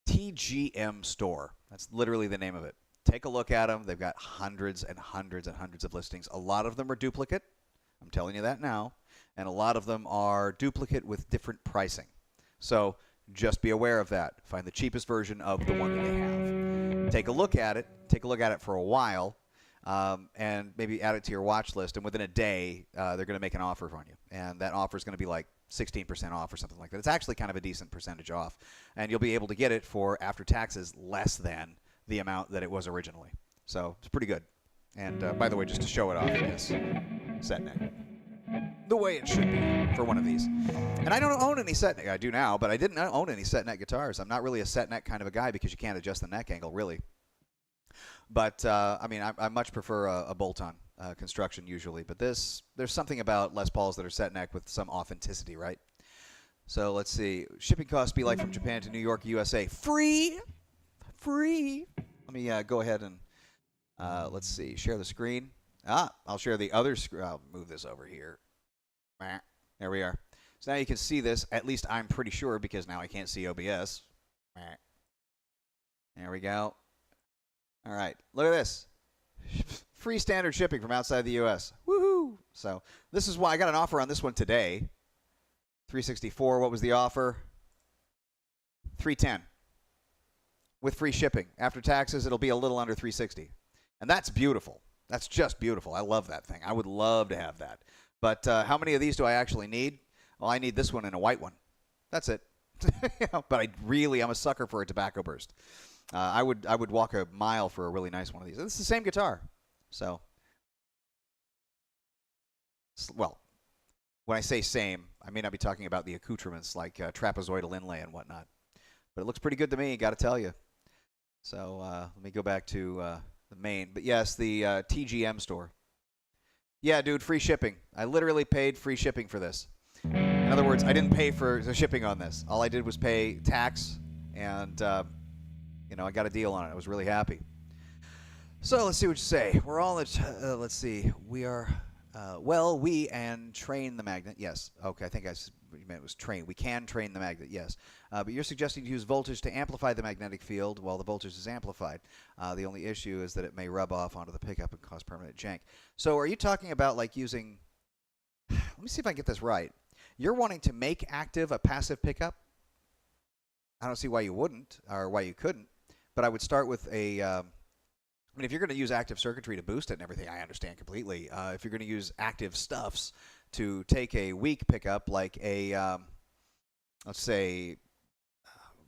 TGM Store, that's literally the name of it. Take a look at them. They've got hundreds and hundreds and hundreds of listings. A lot of them are duplicate. I'm telling you that now. And a lot of them are duplicate with different pricing. So just be aware of that. Find the cheapest version of the one that they have. Take a look at it. Take a look at it for a while, and maybe add it to your watch list. And within a day, they're going to make an offer on you. And that offer is going to be like 16% off or something like that. It's actually kind of a decent percentage off. And you'll be able to get it for, after taxes, less than the amount that it was originally. So it's pretty good. And by the way, just to show it off, yes, set neck. The way it should be for one of these. And I don't own any set neck. I do now, but I didn't own any set neck guitars. I'm not really a set neck kind of a guy because you can't adjust the neck angle, really. But, I mean, I much prefer a bolt-on construction usually. But there's something about Les Pauls that are set neck with some authenticity, right? So let's see. Shipping costs be like from Japan to New York, USA. Free! Free! Let me go ahead and, let's see, share the screen. I'll share the other screen. I'll move this over here. There we are. So now you can see this. At least I'm pretty sure, because now I can't see OBS. There we go. All right. Look at this. Free standard shipping from outside the U.S. Woohoo! So this is why I got an offer on this one today. $364. What was the offer? $310. With free shipping. After taxes, it'll be a little under $360. And that's beautiful. That's just beautiful. I love that thing. I would love to have that. But how many of these do I actually need? Well, I need this one and a white one. That's it. But I'm a sucker for a tobacco burst. I would walk a mile for a really nice one of these. It's the same guitar. So, well, when I say same, I may not be talking about the accoutrements like trapezoidal inlay and whatnot. But it looks pretty good to me, got to tell you. So let me go back to the main. But yes, the TGM store. Yeah, dude, free shipping. I literally paid free shipping for this. In other words, I didn't pay for the shipping on this. All I did was pay tax and, I got a deal on it. I was really happy. So let's see what you say. We're all at, let's see. We are, we and train the magnet. Yes. Okay, I think what you meant was train. We can train the magnet, yes. But you're suggesting to use voltage to amplify the magnetic field while the voltage is amplified. The only issue is that it may rub off onto the pickup and cause permanent jank. So are you talking about like using, let me see if I can get this right. You're wanting to make active a passive pickup? I don't see why you wouldn't or why you couldn't, but I would start with a, if you're going to use active circuitry to boost it and everything, I understand completely. If you're going to use active stuffs to take a weak pickup, like a, let's say,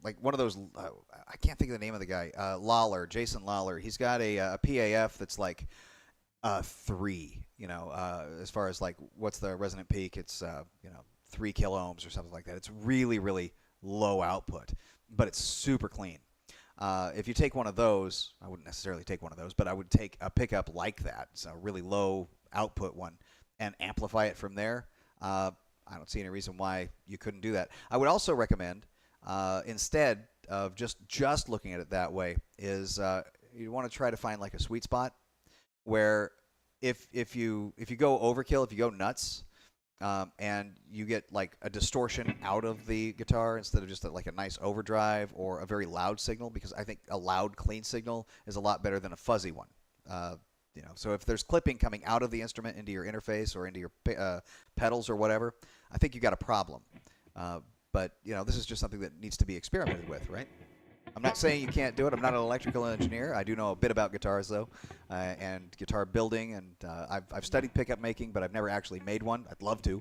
like one of those, I can't think of the name of the guy, Lawler, Jason Lawler. He's got a PAF that's like 3, as far as like what's the resonant peak. It's, 3 kiloohms or something like that. It's really, really low output, but it's super clean. If you take one of those, I wouldn't necessarily take one of those, but I would take a pickup like that, so a really low output one, and amplify it from there. I don't see any reason why you couldn't do that. I would also recommend, instead of just looking at it that way, is you want to try to find like a sweet spot where if you go overkill, if you go nuts, and you get like a distortion out of the guitar instead of just like a nice overdrive or a very loud signal, because I think a loud, clean signal is a lot better than a fuzzy one. So if there's clipping coming out of the instrument into your interface or into your pedals or whatever, I think you got a problem. But this is just something that needs to be experimented with, right? I'm not saying you can't do it. I'm not an electrical engineer. I do know a bit about guitars, though, and guitar building, and I've studied pickup making, but I've never actually made one. I'd love to.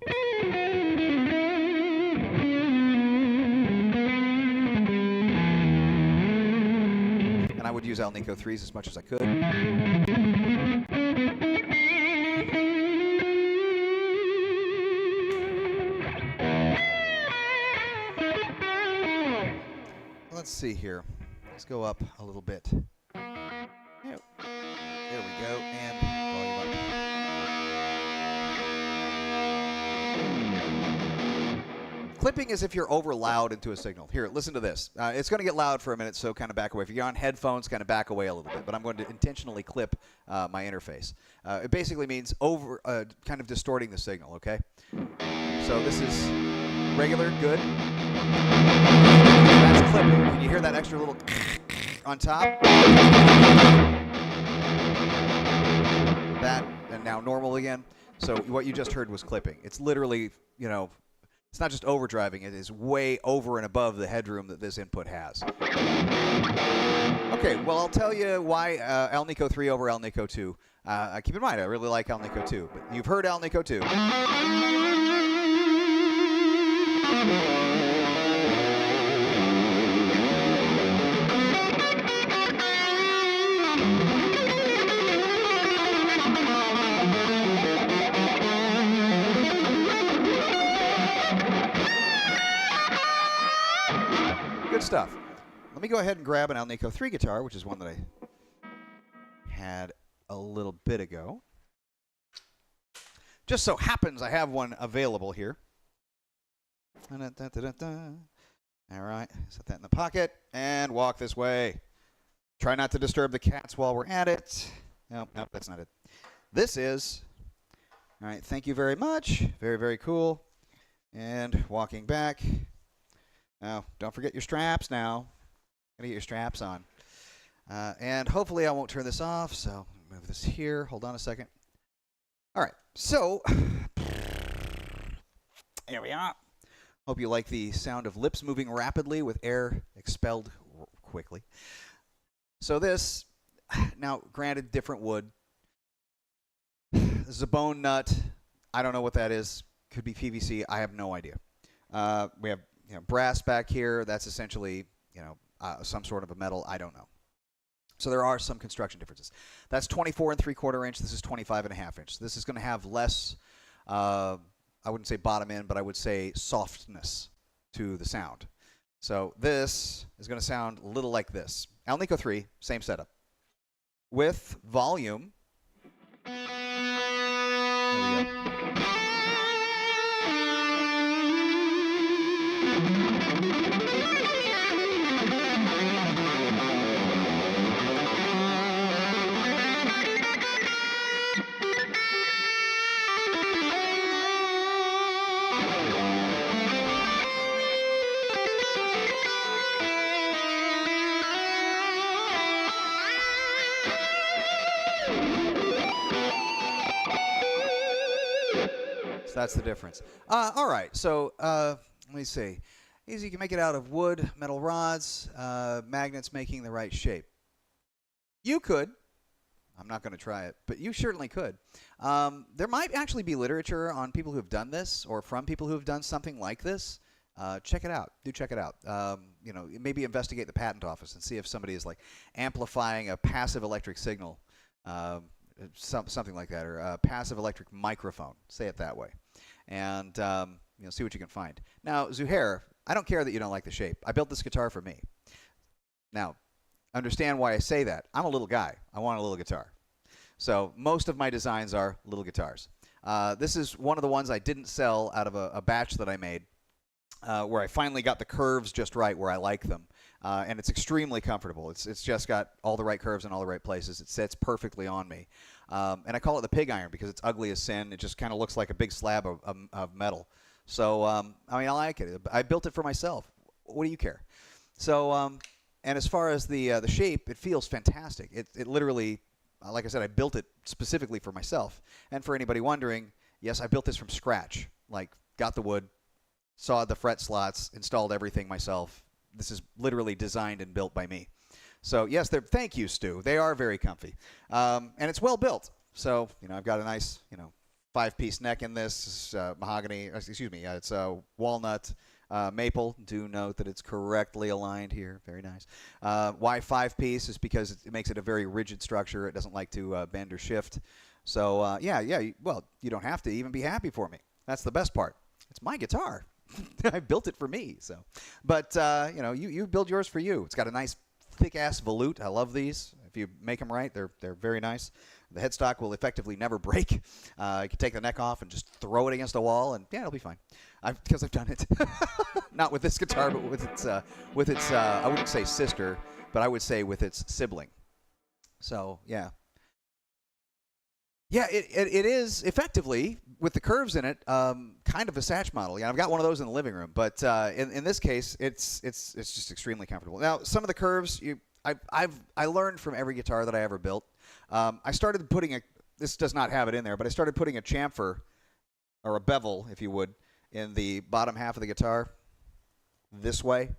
And I would use Alnico 3s as much as I could. Let's see here. Let's go up a little bit. There we go. And volume up. Clipping is if you're over loud into a signal. Here, listen to this. It's going to get loud for a minute, so kind of back away. If you're on headphones, kind of back away a little bit. But I'm going to intentionally clip my interface. It basically means kind of distorting the signal, okay? So this is regular, good. That's clipping. Can you hear that extra little on top? That, and now normal again. So what you just heard was clipping. It's literally, it's not just overdriving. It is way over and above the headroom that this input has. Okay, well, I'll tell you why Alnico 3 over Alnico 2. Keep in mind, I really like Alnico 2, but you've heard Alnico 2. Good stuff. Let me go ahead and grab an Alnico 3 guitar, which is one that I had a little bit ago. Just so happens I have one available here. All right, set that in the pocket and walk this way. Try not to disturb the cats while we're at it. Nope, that's not it. This is, all right, thank you very much. Very, very cool. And walking back. Now, don't forget your straps now. Gotta get your straps on. And hopefully I won't turn this off, so move this here. Hold on a second. All right, so here we are. Hope you like the sound of lips moving rapidly with air expelled quickly. So this, now granted, different wood. This is a bone nut. I don't know what that is. Could be PVC. I have no idea. We have brass back here. That's essentially some sort of a metal. I don't know. So there are some construction differences. That's 24 3/4 inch. This is 25 1/2 inch. This is going to have less, I wouldn't say bottom end, but I would say softness to the sound. So this is going to sound a little like this. Alnico 3, same setup. With volume. There we go. That's the difference. All right. So let me see. Easy, you can make it out of wood, metal rods, magnets making the right shape. You could. I'm not going to try it, but you certainly could. There might actually be literature on people who have done this or from people who have done something like this. Check it out. Do check it out. You know, maybe investigate the patent office and see if somebody is like amplifying a passive electric signal, something like that, or a passive electric microphone. Say it that way, and you know, see what you can find. Now, Zuhair, I don't care that you don't like the shape. I built this guitar for me. Now, understand why I say that. I'm a little guy. I want a little guitar. So most of my designs are little guitars. This is one of the ones I didn't sell out of a batch that I made, where I finally got the curves just right where I like them. And it's extremely comfortable. It's just got all the right curves in all the right places. It sits perfectly on me. And I call it the pig iron because it's ugly as sin. It just kind of looks like a big slab of metal. So, I mean, I like it. I built it for myself. What do you care? So, and as far as the shape, it feels fantastic. It literally, like I said, I built it specifically for myself. And for anybody wondering, yes, I built this from scratch. Like, got the wood, sawed the fret slots, installed everything myself. This is literally designed and built by me. So, yes, thank you, Stu. They are very comfy. And it's well built. So, you know, I've got a nice, you know, 5-piece neck in this, mahogany, excuse me, it's walnut, maple. Do note that it's correctly aligned here. Very nice. Why 5-piece is because it makes it a very rigid structure. It doesn't like to bend or shift. So, yeah, well, you don't have to even be happy for me. That's the best part. It's my guitar. I built it for me. So, but, you know, you build yours for you. It's got a nice thick-ass volute. I love these. If you make them right, they're very nice. The headstock will effectively never break. You can take the neck off and just throw it against a wall, and yeah, it'll be fine. Because I've done it. Not with this guitar, but with its I wouldn't say sister, but I would say with its sibling. So yeah. Yeah, it is effectively, with the curves in it, kind of a Satch model. Yeah, I've got one of those in the living room, but in this case, it's just extremely comfortable. Now, some of the curves, I learned from every guitar that I ever built. I started putting this does not have it in there, but I started putting a chamfer, or a bevel, if you would, in the bottom half of the guitar this way.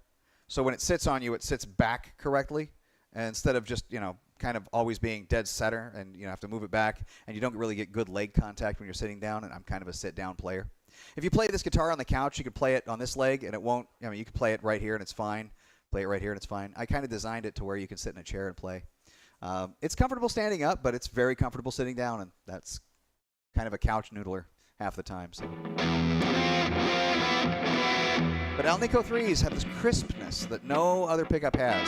So when it sits on you, it sits back correctly, and instead of just, you know, kind of always being dead center, and you know, have to move it back, and you don't really get good leg contact when you're sitting down, and I'm kind of a sit-down player. If you play this guitar on the couch, you could play it on this leg, and it won't, I mean, you can play it right here, and it's fine. Play it right here, and it's fine. I kind of designed it to where you can sit in a chair and play. It's comfortable standing up, but it's very comfortable sitting down, and that's kind of a couch noodler half the time. So. But Alnico 3s have this crispness that no other pickup has.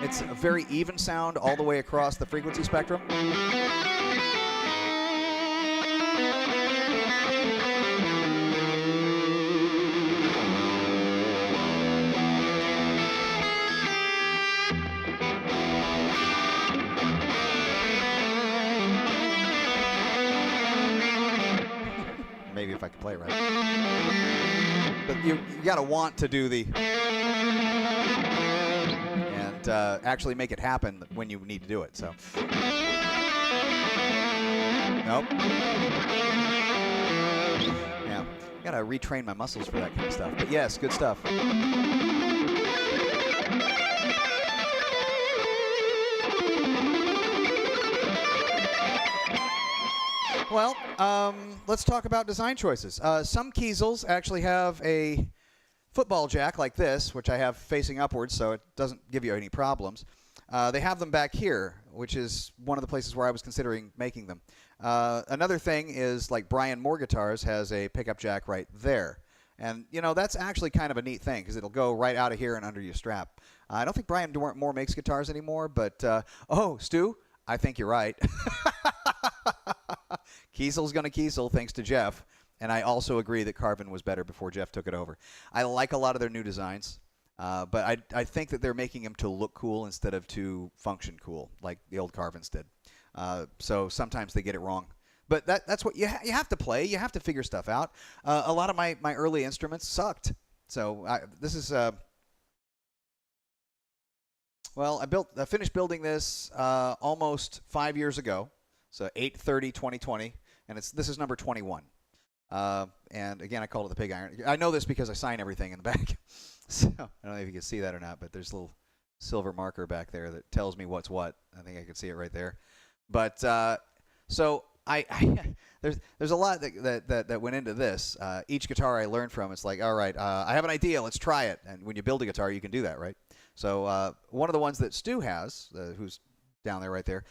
It's a very even sound all the way across the frequency spectrum. Maybe if I could play it right. But you got to want to do the... and actually make it happen when you need to do it. So, nope. Yeah, got to retrain my muscles for that kind of stuff. But yes, good stuff. Well, let's talk about design choices. Some Kiesels actually have a football jack like this, which I have facing upwards, so it doesn't give you any problems. They have them back here, which is one of the places where I was considering making them. Another thing is, like Brian Moore Guitars has a pickup jack right there. And, you know, that's actually kind of a neat thing because it'll go right out of here and under your strap. I don't think Brian Moore makes guitars anymore, but, oh, Stu, I think you're right. Kiesel's going to Kiesel, thanks to Jeff. And I also agree that Carvin was better before Jeff took it over. I like a lot of their new designs, but I think that they're making them to look cool instead of to function cool, like the old Carvins did. So sometimes they get it wrong. But that's what you have to play. You have to figure stuff out. A lot of my early instruments sucked. So this is... well, I finished building this almost 5 years ago. So 8/30/2020, and this is number 21. And again, I called it the pig iron. I know this because I sign everything in the back. So I don't know if you can see that or not, but there's a little silver marker back there that tells me what's what. I think I can see it right there. But so I there's a lot that went into this. Each guitar I learned from, it's like, all right, I have an idea, let's try it. And when you build a guitar, you can do that, right? So one of the ones that Stu has, who's down there right there,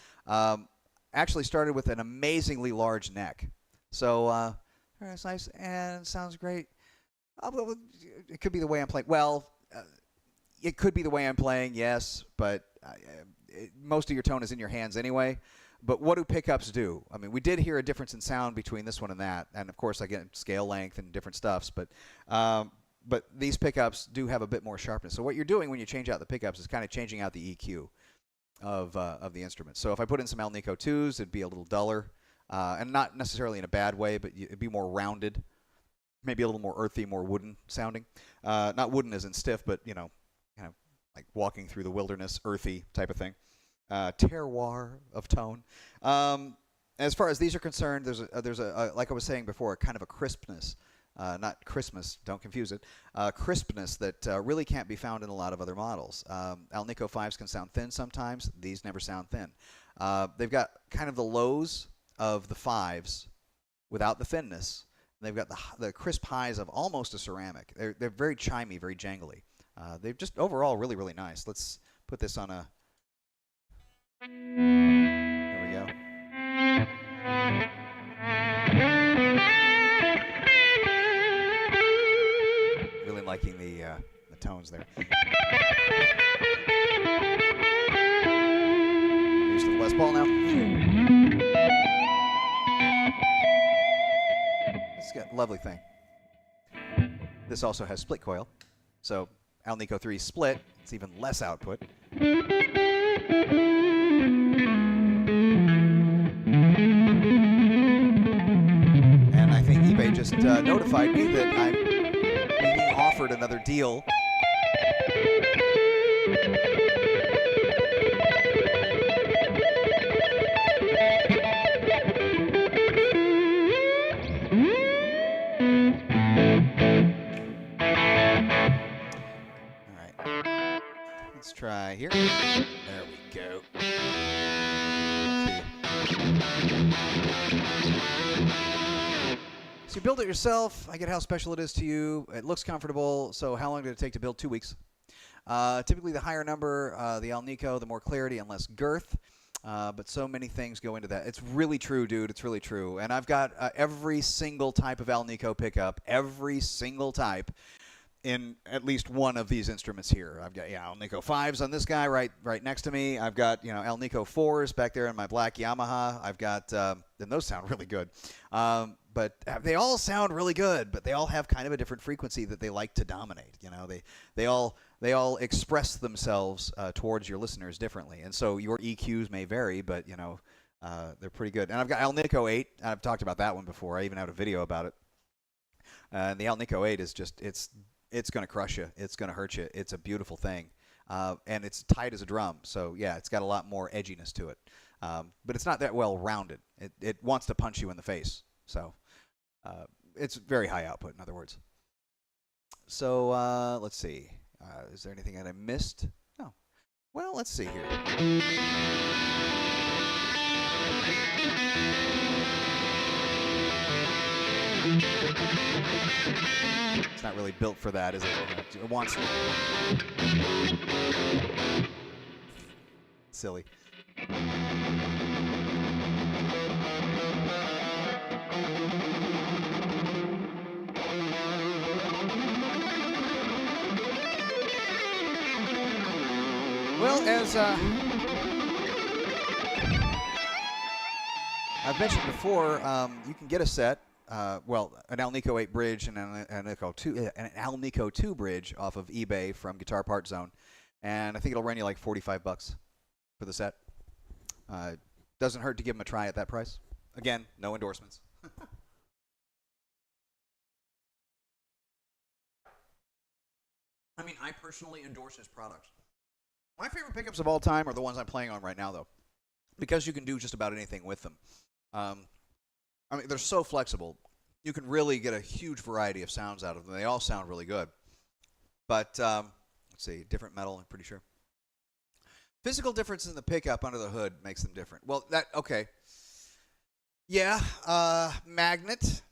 actually started with an amazingly large neck. So it's nice and sounds great. It could be the way I'm playing. Well, it could be the way I'm playing, yes, but most of your tone is in your hands anyway. But what do pickups do? I mean, we did hear a difference in sound between this one and that, and of course, I get scale length and different stuffs. But these pickups do have a bit more sharpness. So what you're doing when you change out the pickups is kind of changing out the EQ of the instrument. So if I put in some Alnico 2s, it'd be a little duller, and not necessarily in a bad way, but it'd be more rounded, maybe a little more earthy, more wooden sounding. Not wooden as in stiff, but kind of like walking through the wilderness, earthy type of thing. Terroir of tone. As far as these are concerned, there's a like I was saying before, a kind of a crispness, not Christmas, don't confuse it, crispness that really can't be found in a lot of other models. Alnico 5s can sound thin sometimes. These never sound thin. They've got kind of the lows of the 5s without the thinness. They've got the crisp highs of almost a ceramic. They're very chimey, very jangly. They're just overall really, really nice. Let's put this on a... There we go. Really liking the tones there. Here's the Les Paul now. It's got a lovely thing. This also has split coil. So Alnico 3 split, it's even less output. And I think eBay just notified me that I'm being offered another deal. Let's try here. There we go. So you build it yourself. I get how special it is to you. It looks comfortable. So how long did it take to build? 2 weeks. Typically the higher number, the Alnico, the more clarity and less girth. But so many things go into that. It's really true, dude. It's really true. And I've got every single type of Alnico pickup, every single type, in at least one of these instruments here. I've got Alnico 5s on this guy right next to me. I've got Alnico 4s back there in my black Yamaha. I've got and those sound really good. But they all sound really good, but they all have kind of a different frequency that they like to dominate. They all express themselves towards your listeners differently, and so your EQs may vary, but they're pretty good. And I've got Alnico 8. I've talked about that one before. I even had a video about it. And the Alnico 8 is just it's going to crush you. It's going to hurt you. It's a beautiful thing. And it's tight as a drum. So, yeah, it's got a lot more edginess to it. But it's not that well rounded. It wants to punch you in the face. So, it's very high output, in other words. So, let's see. Is there anything that I missed? No. Well, let's see here. It's not really built for that, is it? It wants to. Silly. Well, as I've mentioned before, you can get a set. Well, an Alnico 8 bridge and an Alnico 2 bridge off of eBay from Guitar Part Zone, and I think it'll run you like $45 for the set. Doesn't hurt to give them a try at that price. Again, no endorsements. I mean, I personally endorse his products. My favorite pickups of all time are the ones I'm playing on right now, though. because you can do just about anything with them. I mean, they're so flexible. You can really get a huge variety of sounds out of them. They all sound really good. But let's see, different metal, I'm pretty sure. Physical difference in the pickup under the hood makes them different. Well, okay. Yeah, magnet.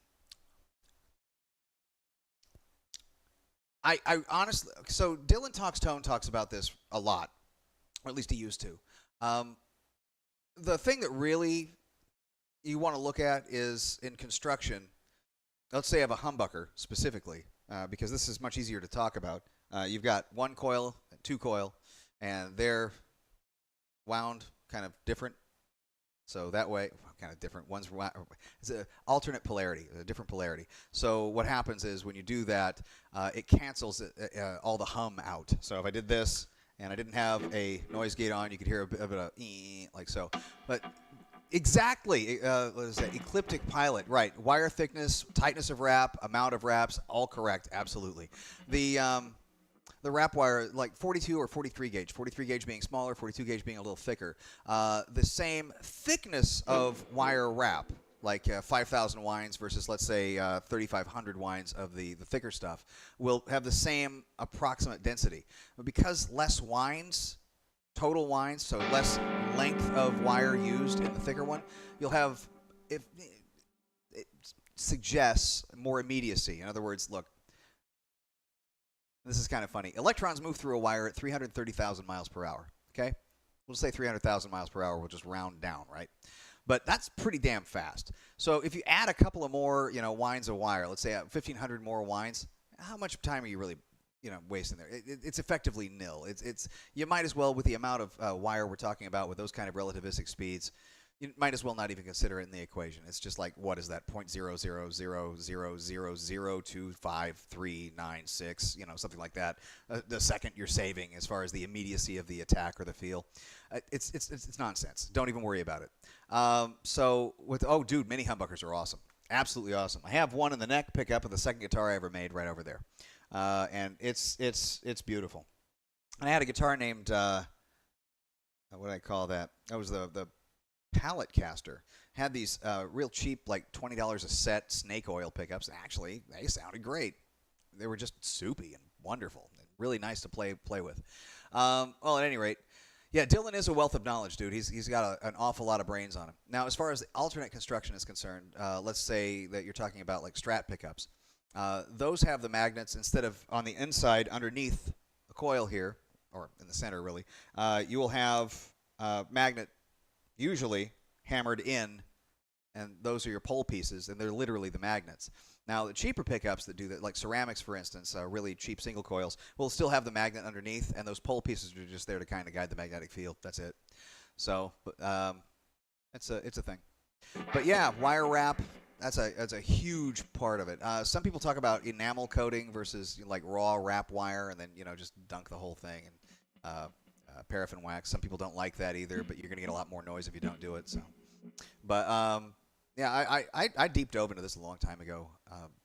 I honestly, so Dylan Talks Tone talks about this a lot, or at least he used to. The thing that really you want to look at is in construction. Let's say I have a humbucker specifically, because this is much easier to talk about. You've got one coil and two coil, and they're wound kind of different. So that way, kind of different. It's an alternate polarity, a different polarity. So what happens is when you do that, it cancels all the hum out. So if I did this and I didn't have a noise gate on, you could hear a bit of a like so. But exactly, what is that? Ecliptic pilot, right? Wire thickness, tightness of wrap, amount of wraps, all correct, absolutely. The wrap wire, like 42 or 43 gauge, 43 gauge being smaller, 42 gauge being a little thicker. The same thickness of wire wrap, like 5,000 winds versus, let's say, 3,500 winds of the thicker stuff, will have the same approximate density. But because less winds, total winds, so less length of wire used in the thicker one, you'll have, it suggests more immediacy. In other words, look, this is kind of funny. Electrons move through a wire at 330,000 miles per hour, okay? We'll say 300,000 miles per hour. We'll just round down, right? But that's pretty damn fast. So if you add a couple of more, winds of wire, let's say 1,500 more winds, how much time are you really, wasting there? It's effectively nil. It's you might as well, with the amount of wire we're talking about, with those kind of relativistic speeds, you might as well not even consider it in the equation. It's just like, what is that, 0.00000025396, something like that. The second you're saving as far as the immediacy of the attack or the feel. It's nonsense. Don't even worry about it. So dude, mini humbuckers are awesome. Absolutely awesome. I have one in the neck pickup of the second guitar I ever made right over there. And it's beautiful. And I had a guitar named, what did I call that? That was the pallet caster. Had these real cheap, like $20 a set snake oil pickups. Actually, they sounded great. They were just soupy and wonderful. And really nice to play with. Well, at any rate, yeah, Dylan is a wealth of knowledge, dude. He's got an awful lot of brains on him. Now, as far as the alternate construction is concerned, let's say that you're talking about like Strat pickups. Those have the magnets instead of on the inside underneath the coil here, or in the center really. You will have magnet usually hammered in, and those are your pole pieces, and they're literally the magnets. Now, the cheaper pickups that do that, like ceramics, for instance, really cheap single coils, will still have the magnet underneath, and those pole pieces are just there to kind of guide the magnetic field. That's it. So, it's a thing. But yeah, wire wrap. That's a huge part of it. Some people talk about enamel coating versus like raw wrap wire, and then just dunk the whole thing and paraffin wax. Some people don't like that either, but you're going to get a lot more noise if you don't do it. So, but yeah, I deep dove into this a long time ago,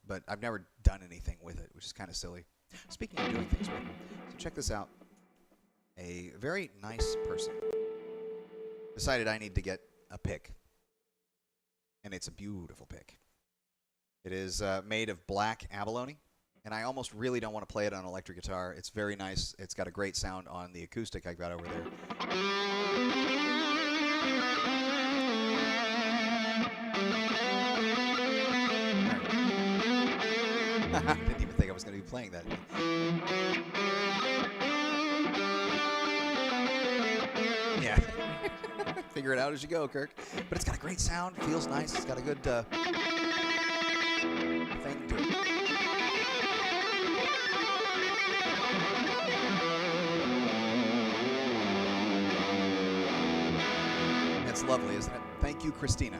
but I've never done anything with it, which is kind of silly. Speaking of doing things with it, so check this out. A very nice person decided I need to get a pick, and it's a beautiful pick. It is made of black abalone. And I almost really don't want to play it on an electric guitar. It's very nice. It's got a great sound on the acoustic I got over there. I didn't even think I was going to be playing that. Yeah. Figure it out as you go, Kirk. But it's got a great sound. Feels nice. It's got a good thing to it. It's lovely, isn't it? Thank you, Christina.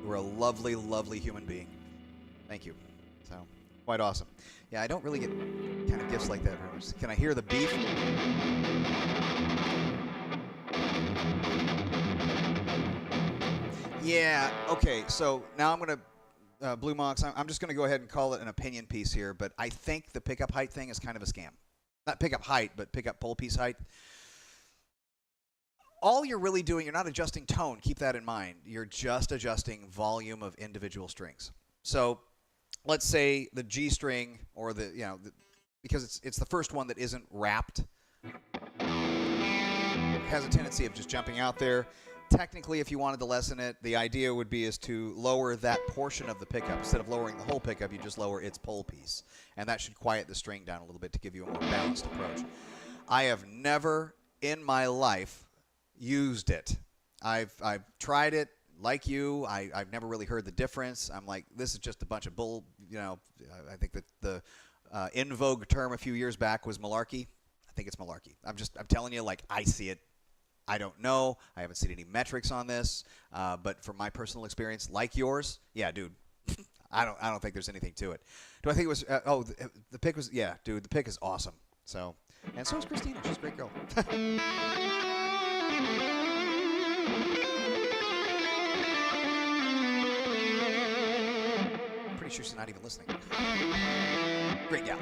You are a lovely, lovely human being. Thank you. So, quite awesome. Yeah, I don't really get kind of gifts like that very much. Can I hear the beef? Yeah, okay, so now I'm going to, Blue Mox, I'm just going to go ahead and call it an opinion piece here, but I think the pickup height thing is kind of a scam. Not pickup height, but pickup pole piece height. all you're really doing, you're not adjusting tone. Keep that in mind. You're just adjusting volume of individual strings. So let's say the G string, or because it's the first one that isn't wrapped, has a tendency of just jumping out there. Technically, if you wanted to lessen it, the idea would be is to lower that portion of the pickup. Instead of lowering the whole pickup, you just lower its pole piece. And that should quiet the string down a little bit to give you a more balanced approach. I have never in my life used it. I've tried it like you. I've never really heard the difference. I'm like, this is just a bunch of bull. I think that the in vogue term a few years back was malarkey. I think it's malarkey. I'm telling you, like, I see it. I don't know. I haven't seen any metrics on this, but from my personal experience, like yours, yeah, dude, I don't think there's anything to it. Do I think it was? The pick was, yeah, dude, the pick is awesome. So, and so is Christina. She's a great girl. Pretty sure she's not even listening. Great gal.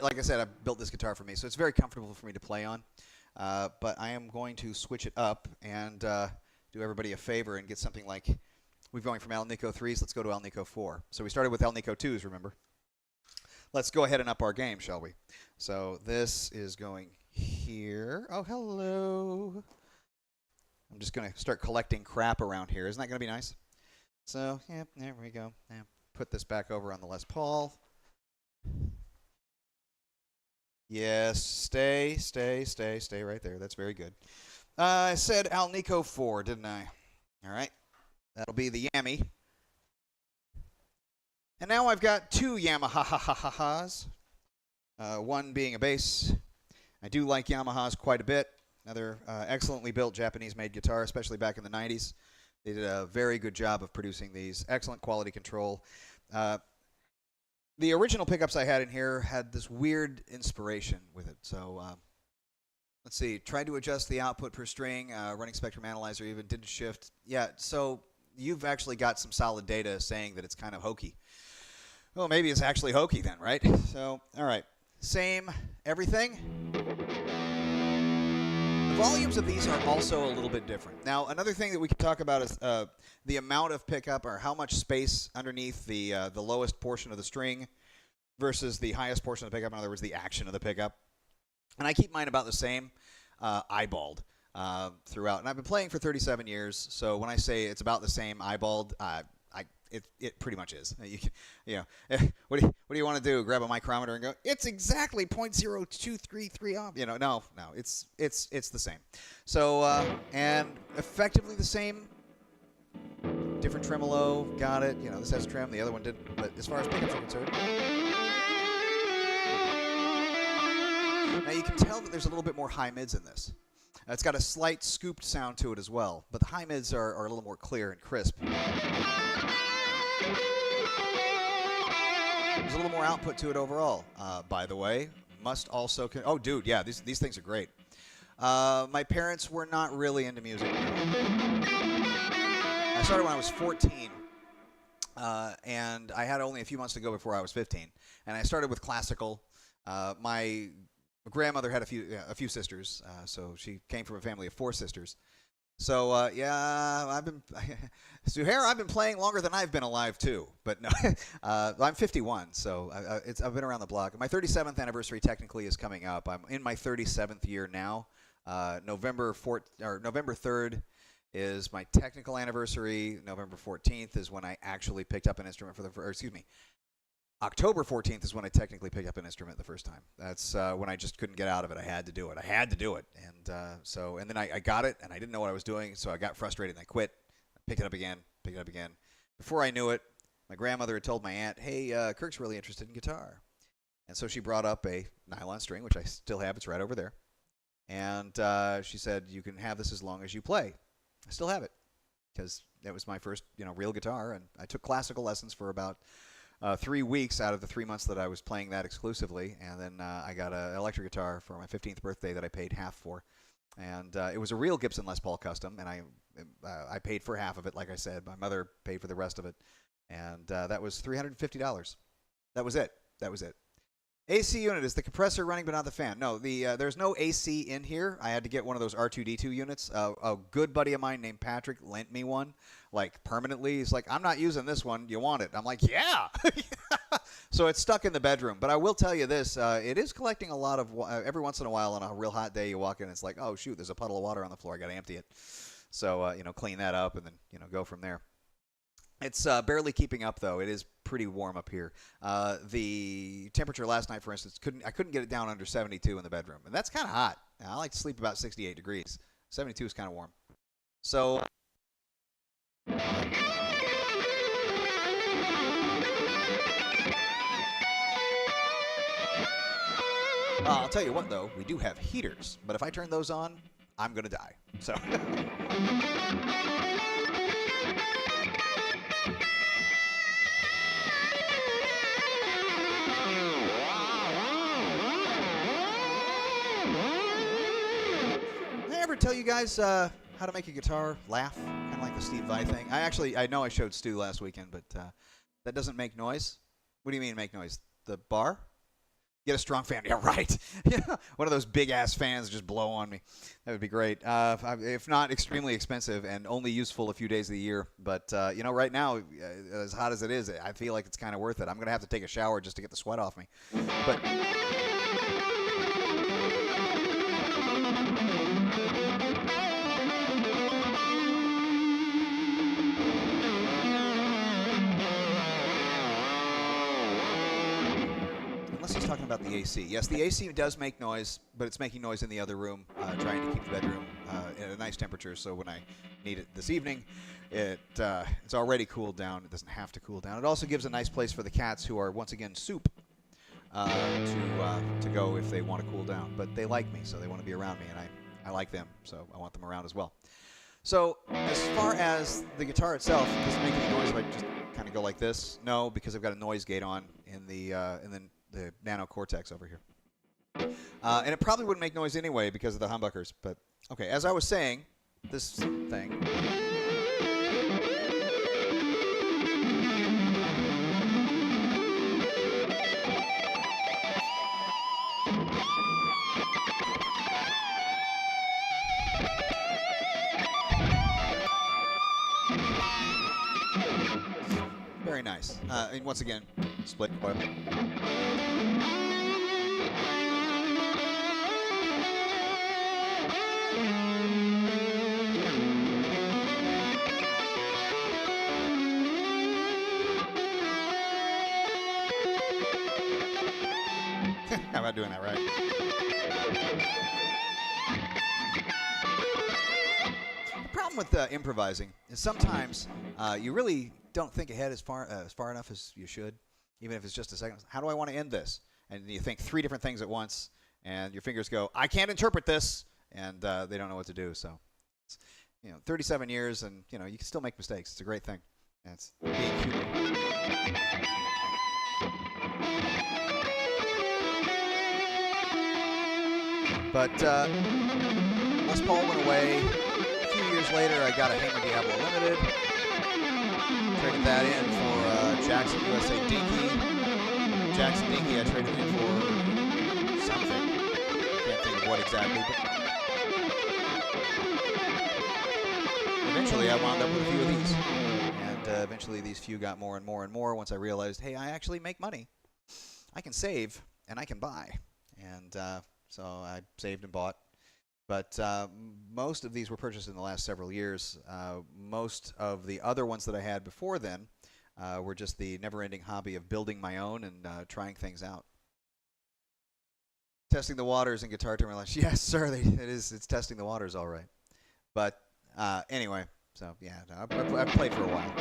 Like I said, I built this guitar for me, so it's very comfortable for me to play on. But I am going to switch it up and do everybody a favor and get something like, we're going from Alnico 3s, let's go to Alnico 4. So we started with Alnico 2s, remember? Let's go ahead and up our game, shall we? So this is going here. Oh, hello. I'm just going to start collecting crap around here. Isn't that going to be nice? So, yeah, there we go. Now, put this back over on the Les Paul. Yes, stay right there. That's very good. I said Alnico 4, didn't I? All right. That'll be the Yami. And now I've got two Yamahas. One being a bass. I do like Yamahas quite a bit. Another excellently built Japanese-made guitar, especially back in the 90s. They did a very good job of producing these. Excellent quality control. The original pickups I had in here had this weird inspiration with it. So let's see. Tried to adjust the output per string. Running Spectrum Analyzer even didn't shift. Yeah, so you've actually got some solid data saying that it's kind of hokey. Well, maybe it's actually hokey then, right? So, all right. Same everything. The volumes of these are also a little bit different. Now, another thing that we could talk about is the amount of pickup, or how much space underneath the lowest portion of the string versus the highest portion of the pickup. In other words, the action of the pickup. And I keep mine about the same, eyeballed throughout. And I've been playing for 37 years, so when I say it's about the same eyeballed, it pretty much is. What do you want to do? Grab a micrometer and go, it's exactly 0.0233 ohm. No, it's the same. So and effectively the same. Different tremolo, got it. This has trim, the other one didn't. But as far as pickups are concerned, now you can tell that there's a little bit more high mids in this. It's got a slight scooped sound to it as well, but the high mids are a little more clear and crisp. There's a little more output to it overall. By the way, must also... oh, dude, yeah, these things are great. My parents were not really into music. I started when I was 14, and I had only a few months to go before I was 15. And I started with classical. My grandmother had a few sisters, so she came from a family of 4 sisters. So yeah, I've been playing longer than I've been alive too. But no, I'm 51, so I've been around the block. My 37th anniversary technically is coming up. I'm in my 37th year now. November 3rd is my technical anniversary. November 14th is when I actually picked up an instrument October 14th is when I technically picked up an instrument the first time. That's when I just couldn't get out of it. I had to do it. And then I got it, and I didn't know what I was doing, so I got frustrated, and I quit. I picked it up again. Before I knew it, my grandmother had told my aunt, hey, Kirk's really interested in guitar. And so she brought up a nylon string, which I still have. It's right over there. And she said, you can have this as long as you play. I still have it because that was my first real guitar, and I took classical lessons for about 3 weeks out of the 3 months that I was playing that exclusively, and then I got an electric guitar for my 15th birthday that I paid half for, and it was a real Gibson Les Paul Custom, and I paid for half of it, like I said. My mother paid for the rest of it, and that was $350. That was it. That was it. AC unit, is the compressor running but not the fan? No, there's no AC in here. I had to get one of those R2D2 units. A good buddy of mine named Patrick lent me one, like permanently. He's like, I'm not using this one. You want it? I'm like, yeah. So it's stuck in the bedroom. But I will tell you this: it is collecting a lot of. Every once in a while, on a real hot day, you walk in, and it's like, oh shoot, there's a puddle of water on the floor. I got to empty it. So clean that up and then go from there. It's barely keeping up, though. It is pretty warm up here. The temperature last night, for instance, I couldn't get it down under 72 in the bedroom, and that's kind of hot. I like to sleep about 68 degrees. 72 is kind of warm. So I'll tell you what, though, we do have heaters, but if I turn those on, I'm going to die. So tell you guys how to make a guitar laugh, kind of like the Steve Vai thing. I know I showed Stu last weekend, but that doesn't make noise. What do you mean make noise? The bar? Get a strong fan. Yeah, right. Yeah, one of those big ass fans just blow on me. That would be great. If not extremely expensive and only useful a few days of the year. But right now, as hot as it is, I feel like it's kind of worth it. I'm gonna have to take a shower just to get the sweat off me. But he's talking about the AC. Yes, the AC does make noise, but it's making noise in the other room, trying to keep the bedroom at a nice temperature. So when I need it this evening, it's already cooled down. It doesn't have to cool down. It also gives a nice place for the cats, who are once again soup, to go if they want to cool down. But they like me, so they want to be around me, and I like them, so I want them around as well. So as far as the guitar itself, does it make any noise if I just kind of go like this? No, because I've got a noise gate on in the Nano Cortex over here. And it probably wouldn't make noise anyway because of the humbuckers. But, okay, as I was saying, this thing. Very nice. And once again, split coil. How about doing that right? The problem with improvising is sometimes you really don't think ahead as far enough as you should, even if it's just a second. How do I want to end this? And you think three different things at once, and your fingers go, I can't interpret this, and they don't know what to do. So, it's, 37 years, and you can still make mistakes. It's a great thing. And it's being human. But Les Paul went away. A few years later, I got a Hamer Diablo Limited. Traded that in for Jackson USA Dinky. Jackson Dinky I traded in for something. Can't think of what exactly. But eventually I wound up with a few of these. And eventually these few got more and more and more once I realized, hey, I actually make money. I can save and I can buy. And so I saved and bought. But most of these were purchased in the last several years. Most of the other ones that I had before then were just the never-ending hobby of building my own and trying things out. Testing the waters in Guitar Terminal. Yes, sir, it's testing the waters all right. But anyway, so yeah, I've played for a while.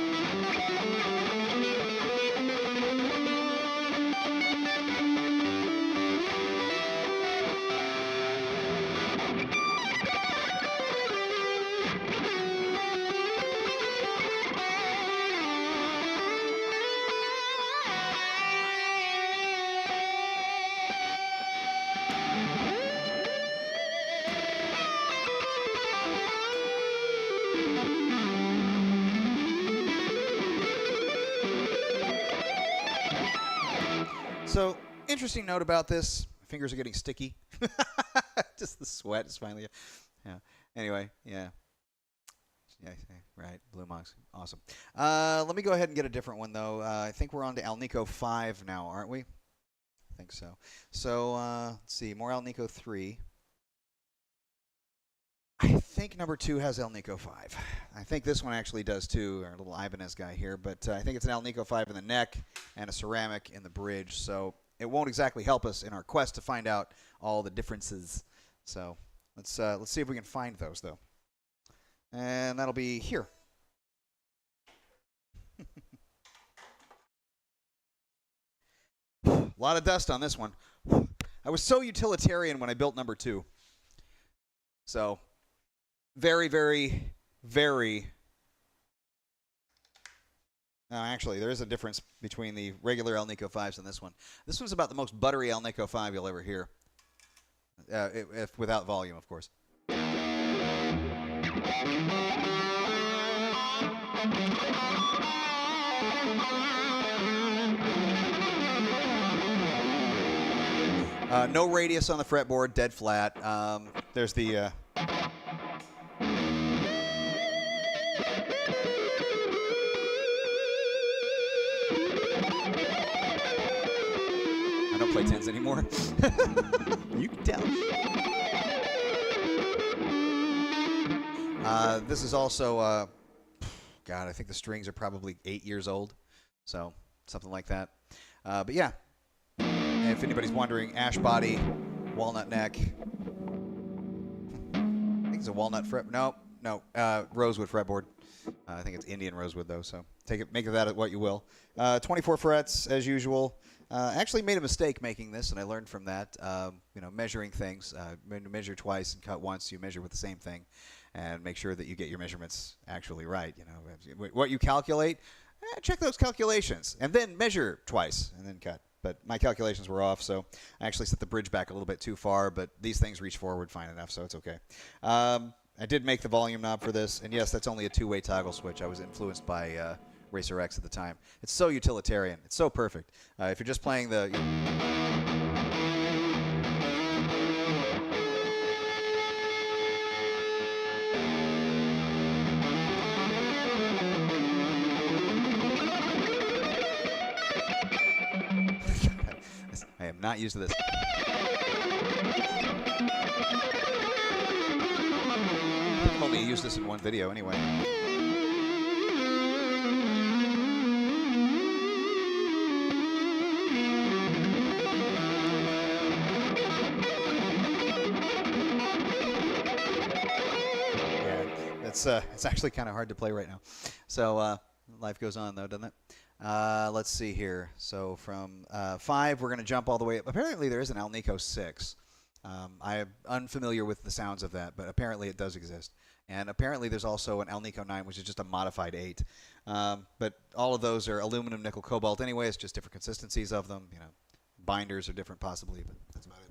So, interesting note about this. My fingers are getting sticky. Just the sweat is finally. Yeah. Anyway, yeah. Yeah, right. Blue Mox. Awesome. Let me go ahead and get a different one, though. I think we're on to Alnico 5 now, aren't we? I think so. So, let's see. More Alnico 3. I think number 2 has Alnico 5. I think this one actually does, too. Our little Ibanez guy here. But I think it's an Alnico 5 in the neck and a ceramic in the bridge. So, it won't exactly help us in our quest to find out all the differences. So, let's see if we can find those, though. And that'll be here. A lot of dust on this one. I was so utilitarian when I built number 2. So, very, very, very... actually, there is a difference between the regular Alnico 5s and this one. This one's about the most buttery Alnico 5 you'll ever hear. If without volume, of course. No radius on the fretboard, dead flat. There's the... I don't play 10s anymore. You can tell. This is also... God, I think the strings are probably 8 years old. So, something like that. But yeah. And if anybody's wondering, ash body, walnut neck. I think it's a walnut fret. No, rosewood fretboard. I think it's Indian rosewood though. So make of that what you will. 24 frets as usual. Actually made a mistake making this, and I learned from that. Measuring things. When you measure twice and cut once, you measure with the same thing, and make sure that you get your measurements actually right. What you calculate, check those calculations, and then measure twice, and then cut. But my calculations were off, so I actually set the bridge back a little bit too far, but these things reach forward fine enough, so it's okay. I did make the volume knob for this, and yes, that's only a two-way toggle switch. I was influenced by Racer X at the time. It's so utilitarian. It's so perfect. If you're just playing the... I am not used to this. I've only used this in one video anyway. Yeah, it's actually kind of hard to play right now. So life goes on though, doesn't it? Let's see here. So from 5, we're going to jump all the way up. Apparently there is an Alnico 6. I am unfamiliar with the sounds of that, but apparently it does exist. And apparently there's also an Alnico 9, which is just a modified 8. But all of those are aluminum, nickel, cobalt anyway. It's just different consistencies of them. Binders are different possibly, but that's about it.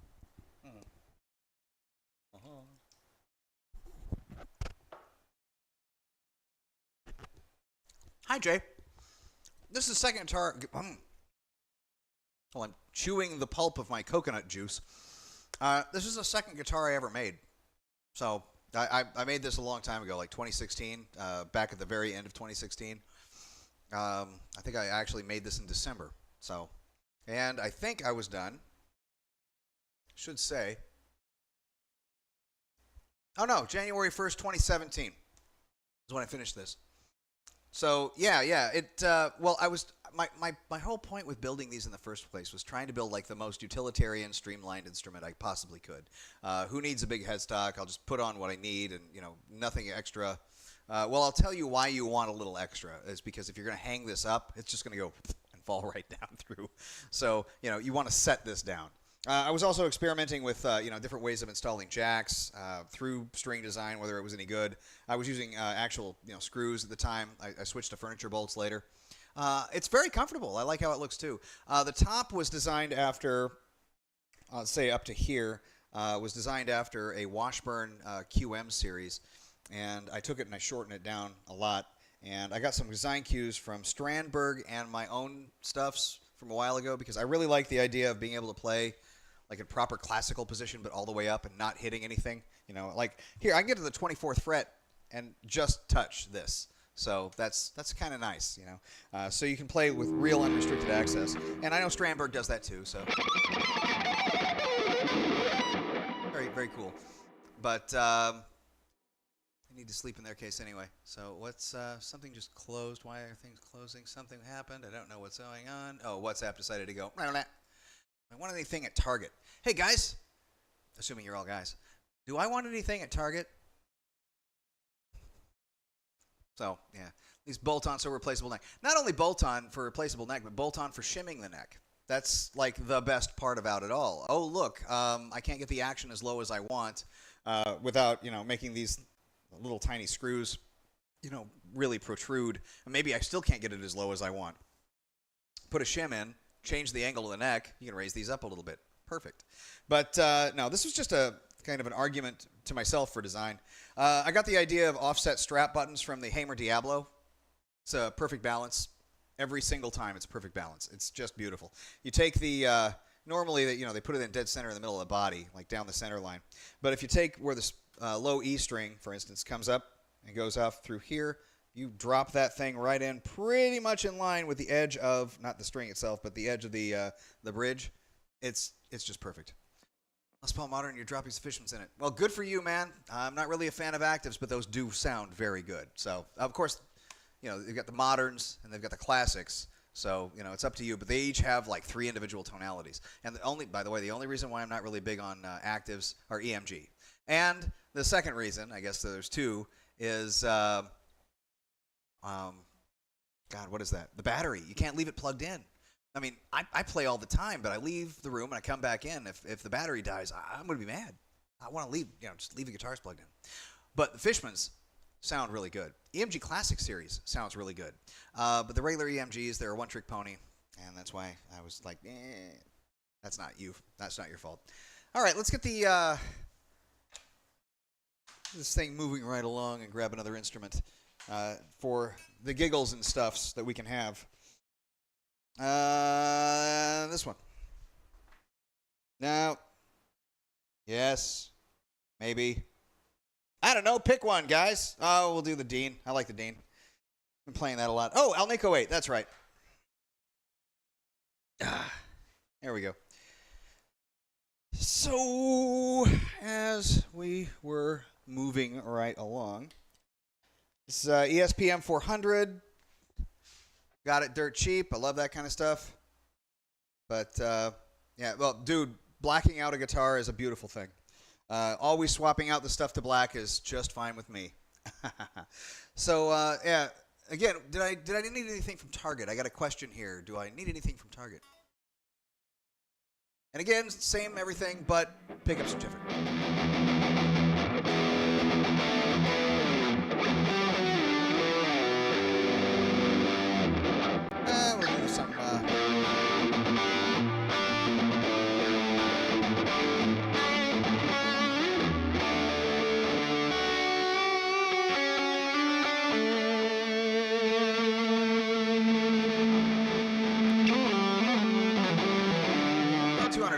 Hi, Jay. This is the second guitar. Well, I'm chewing the pulp of my coconut juice. This is the second guitar I ever made. So I made this a long time ago, like 2016, back at the very end of 2016. I think I actually made this in December. So, and I think I was done. Should say. Oh no, January 1st, 2017 is when I finished this. So yeah. Well, I was my whole point with building these in the first place was trying to build like the most utilitarian, streamlined instrument I possibly could. Who needs a big headstock? I'll just put on what I need, and nothing extra. Well, I'll tell you why you want a little extra is because if you're going to hang this up, it's just going to go and fall right down through. So you want to set this down. I was also experimenting with different ways of installing jacks through string design, whether it was any good. I was using actual screws at the time. I switched to furniture bolts later. It's very comfortable. I like how it looks too. The top was designed after, say up to here, was designed after a Washburn QM series, and I took it and I shortened it down a lot. And I got some design cues from Strandberg and my own stuffs from a while ago because I really like the idea of being able to play like in proper classical position, but all the way up and not hitting anything. You know, like here I can get to the 24th fret and just touch this. So that's kind of nice, you know. So you can play with real unrestricted access, and I know Strandberg does that too. So very cool. But I need to sleep in their case anyway. So what's something just closed? Why are things closing? Something happened. I don't know what's going on. Oh, WhatsApp decided to go. I want anything at Target. Hey guys, assuming you're all guys, do I want anything at Target? So, yeah, these bolt-on so replaceable neck. Not only bolt-on for replaceable neck, but bolt-on for shimming the neck. That's like the best part about it all. Oh, look, I can't get the action as low as I want without, you know, making these little tiny screws, you know, really protrude. And maybe I still can't get it as low as I want. Put a shim in, change the angle of the neck. You can raise these up a little bit. Perfect. But no, this was just a kind of an argument to myself for design. I got the idea of offset strap buttons from the Hamer Diablo. It's a perfect balance. Every single time it's a perfect balance. It's just beautiful. You take the, normally they put it in dead center in the middle of the body, like down the center line. But if you take where the low E string, for instance, comes up and goes off through here, you drop that thing right in pretty much in line with the edge of, not the string itself, but the edge of the bridge. It's just perfect. Les Paul Modern, you're dropping some Fishmans in it. Well, good for you, man. I'm not really a fan of actives, but those do sound very good. So, of course, you know, they've got the moderns and they've got the classics. So, you know, it's up to you. But they each have like 3 individual tonalities. And by the way, the only reason why I'm not really big on actives are EMG. And the second reason, I guess there's 2, is, God, what is that? The battery. You can't leave it plugged in. I mean, I play all the time, but I leave the room and I come back in. If the battery dies, I'm going to be mad. I want to leave, you know, just leave the guitars plugged in. But the Fishmans sound really good. EMG Classic Series sounds really good. But the regular EMGs, they're a one-trick pony, and that's why I was like, that's not you. That's not your fault. All right, let's get the this thing moving right along and grab another instrument for the giggles and stuffs that we can have. This one. No. Yes. Maybe. I don't know. Pick one, guys. Oh, we'll do the Dean. I like the Dean. Been playing that a lot. Oh, Alnico 8. That's right. There we go. So, as we were moving right along, this is ESPM 400. Got it dirt cheap. I love that kind of stuff. But, yeah, well, dude, blacking out a guitar is a beautiful thing. Always swapping out the stuff to black is just fine with me. So, yeah, again, did I need anything from Target? I got a question here. Do I need anything from Target? And again, same everything, but pickup certificate. We'll do some...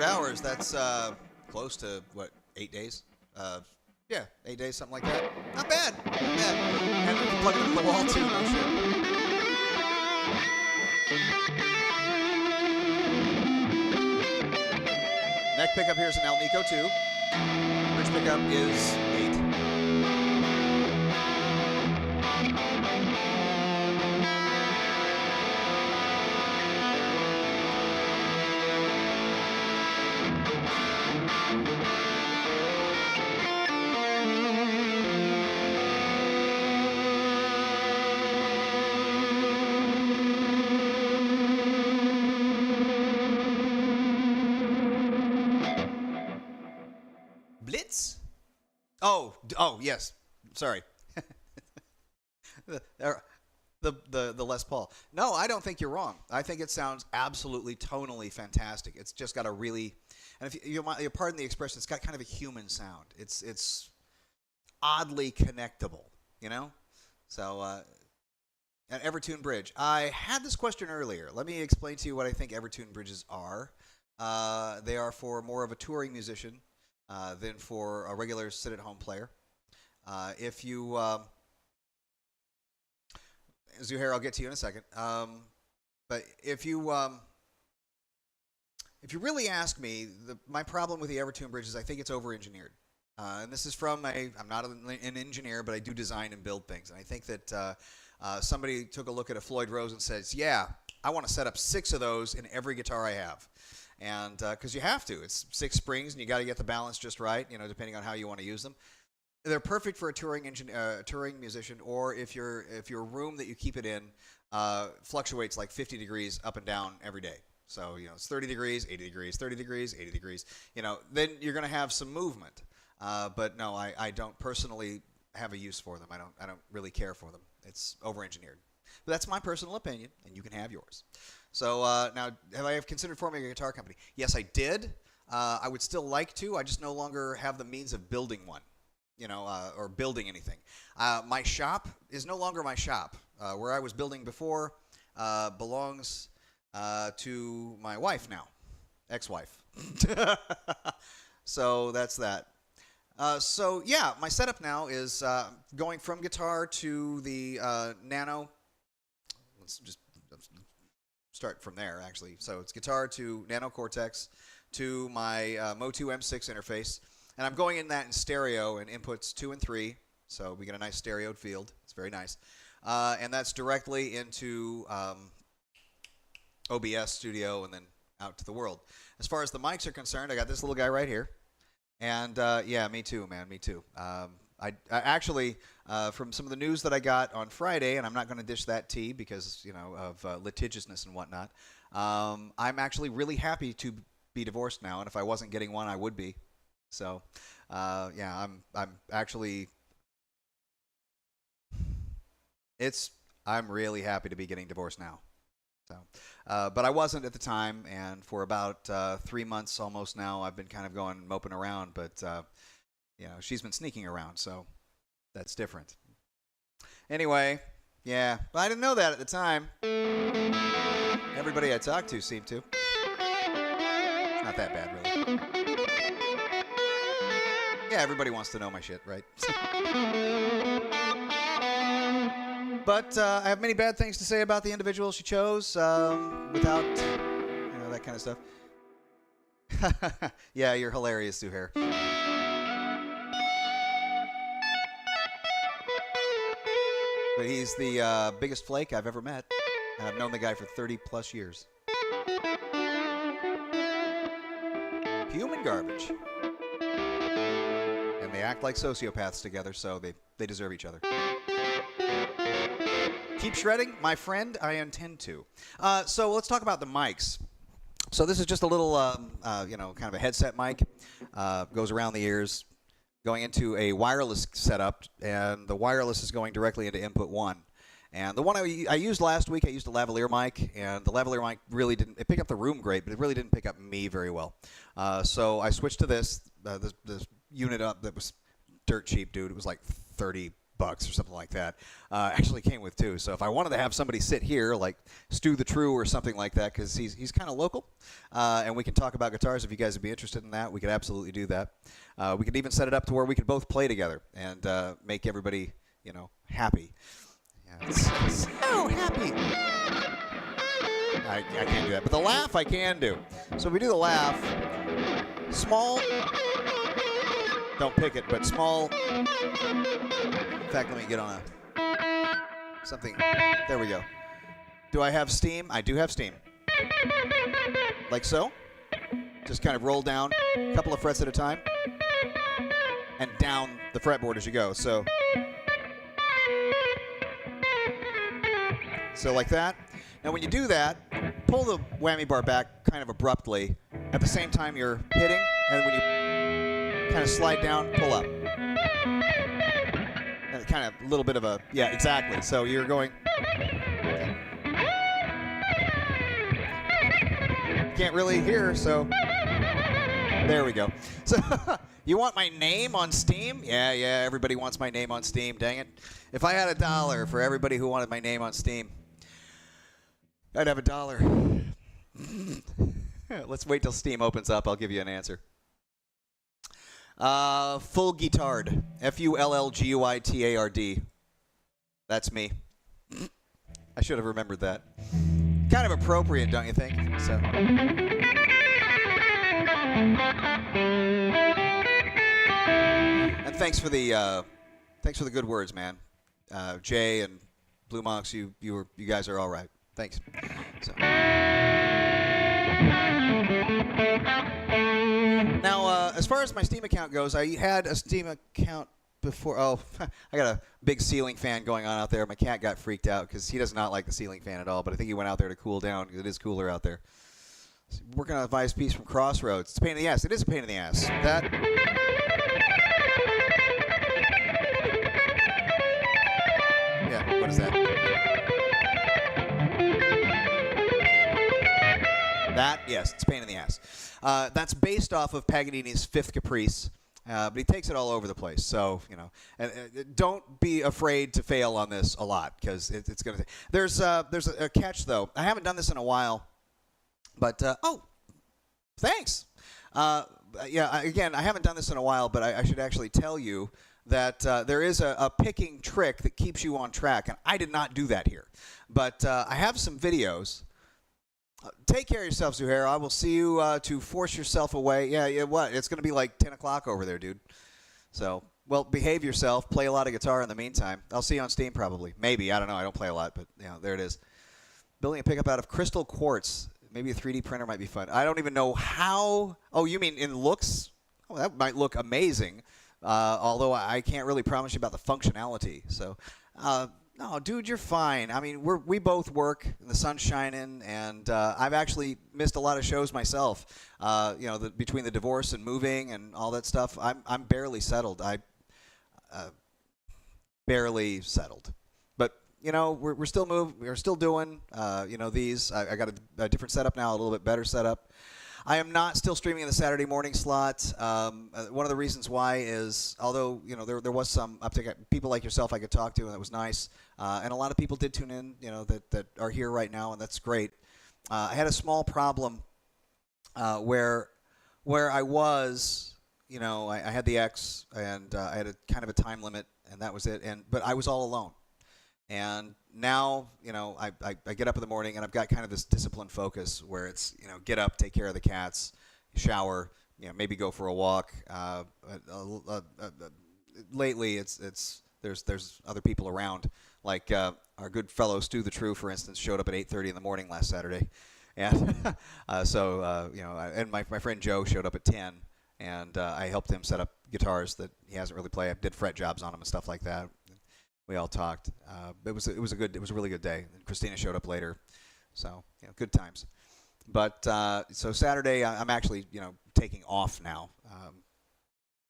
hours, that's close to, what, 8 days? Yeah, 8 days, something like that. Not bad. Not bad. And we can plug it into the wall, too. No shit. Neck pickup here is an Alnico 2. Bridge pickup is 8. Blitz? Oh, yes. Sorry. the Les Paul. No, I don't think you're wrong. I think it sounds absolutely tonally fantastic. It's just got a really, and if you pardon the expression, it's got kind of a human sound. It's oddly connectable, you know. So An Evertune bridge. I had this question earlier. Let me explain to you what I think Evertune bridges are. They are for more of a touring musician than for a regular sit-at-home player. If you, Zuhair, I'll get to you in a second. But if you really ask me, my problem with the Evertune bridge is I think it's over-engineered. And this is from I'm not an engineer, but I do design and build things. And I think that somebody took a look at a Floyd Rose and says, yeah, I want to set up 6 of those in every guitar I have. And because you have to. It's 6 springs, and you got to get the balance just right, depending on how you want to use them. They're perfect for a touring musician, or if your room that you keep it in fluctuates like 50 degrees up and down every day. So, it's 30 degrees, 80 degrees, 30 degrees, 80 degrees. Then you're going to have some movement. But no, I don't personally have a use for them. I don't really care for them. It's over-engineered. But that's my personal opinion, and you can have yours. So now, have I considered forming a guitar company? Yes, I did. I would still like to. I just no longer have the means of building one, or building anything. My shop is no longer my shop. Where I was building before belongs to my wife now, ex-wife. So that's that. So yeah, my setup now is going from guitar to the Nano. Let's start from there, actually. So it's guitar to Nano Cortex to my Motu M6 interface, and I'm going in that in stereo and inputs 2 and 3. So we get a nice stereoed field. It's very nice, and that's directly into OBS Studio and then out to the world. As far as the mics are concerned, I got this little guy right here. And yeah, me too, man, me too. I actually, from some of the news that I got on Friday, and I'm not going to dish that tea because, of litigiousness and whatnot, I'm actually really happy to be divorced now, and if I wasn't getting one, I would be. So, yeah, I'm actually, I'm really happy to be getting divorced now. So, but I wasn't at the time, and for about 3 months almost now, I've been kind of going moping around, but she's been sneaking around, so that's different. Anyway, yeah, but I didn't know that at the time. Everybody I talked to seemed to. It's not that bad, really. Yeah, everybody wants to know my shit, right? But I have many bad things to say about the individual she chose without, that kind of stuff. Yeah, you're hilarious, Zuhair. But he's the biggest flake I've ever met. And I've known the guy for 30 plus years. Human garbage. And they act like sociopaths together, so they deserve each other. Keep shredding, my friend. I intend to. So let's talk about the mics. So this is just a little, kind of a headset mic. Goes around the ears, going into a wireless setup, and the wireless is going directly into input 1. And the one I used last week, I used a lavalier mic, and the lavalier mic really didn't. It picked up the room great, but it really didn't pick up me very well. So I switched to this unit up that was dirt cheap, dude. It was like $30 or something like that. Actually came with 2. So if I wanted to have somebody sit here, like Stu the True or something like that, because he's kind of local, and we can talk about guitars if you guys would be interested in that, we could absolutely do that. We could even set it up to where we could both play together and make everybody, happy. Yeah, it's so happy. I can't do that, but the laugh I can do. So if we do the laugh, small. Don't pick it, but small. In fact, let me get on something. There we go. Do I have steam? I do have steam. Like so. Just kind of roll down a couple of frets at a time. And down the fretboard as you go. So like that. Now when you do that, pull the whammy bar back kind of abruptly at the same time you're hitting. And when you kind of slide down, pull up. And kind of a little bit of a, yeah, exactly. So you're going. Can't really hear, so there we go. So You want my name on Steam? Yeah, everybody wants my name on Steam, dang it. If I had $1 for everybody who wanted my name on Steam, I'd have $1. Let's wait till Steam opens up. I'll give you an answer. Full Guitard. Fullguitard. That's me. I should have remembered that. Kind of appropriate, don't you think? So. And thanks for the good words, man. Jay and Blue Monks, you guys are all right. Thanks. So. Now, as far as my Steam account goes, I had a Steam account before. Oh, I got a big ceiling fan going on out there. My cat got freaked out because he does not like the ceiling fan at all, but I think he went out there to cool down because it is cooler out there. Working on a device piece from Crossroads. It's a pain in the ass. It is a pain in the ass. That. Yeah, what is that? That, yes, it's a pain in the ass. That's based off of Paganini's Fifth Caprice, but he takes it all over the place. So, and don't be afraid to fail on this a lot because it's going to. There's a catch though. I haven't done this in a while, but thanks. Again, I haven't done this in a while, but I should actually tell you that there is a picking trick that keeps you on track, and I did not do that here. But I have some videos. Take care of yourself, Zuhair. I will see you to force yourself away. Yeah, what? It's going to be like 10 o'clock over there, dude. So, well, behave yourself. Play a lot of guitar in the meantime. I'll see you on Steam probably. Maybe. I don't know. I don't play a lot, but, there it is. Building a pickup out of crystal quartz. Maybe a 3D printer might be fun. I don't even know how. Oh, you mean in looks? Oh, that might look amazing. Although I can't really promise you about the functionality. So, no, dude, you're fine. I mean, we both work, and the sun's shining, and I've actually missed a lot of shows myself. Between the divorce and moving and all that stuff, I'm barely settled. Barely settled. But we're still we're still doing these. I got a different setup now, a little bit better setup. I am not still streaming in the Saturday morning slot. One of the reasons why is, although there was some uptick, people like yourself I could talk to, and that was nice. And a lot of people did tune in, that are here right now, and that's great. I had a small problem where I was, I had the X, and I had a kind of a time limit, and that was it. But I was all alone. And now, I get up in the morning and I've got kind of this disciplined focus where it's, get up, take care of the cats, shower, maybe go for a walk. Lately, there's other people around, like our good fellow Stu the True, for instance, showed up at 8:30 in the morning last Saturday, and and my friend Joe showed up at 10, and I helped him set up guitars that he hasn't really played. I did fret jobs on them and stuff like that. We all talked. It was a really good day. And Christina showed up later, so good times. But so Saturday, I'm actually taking off now.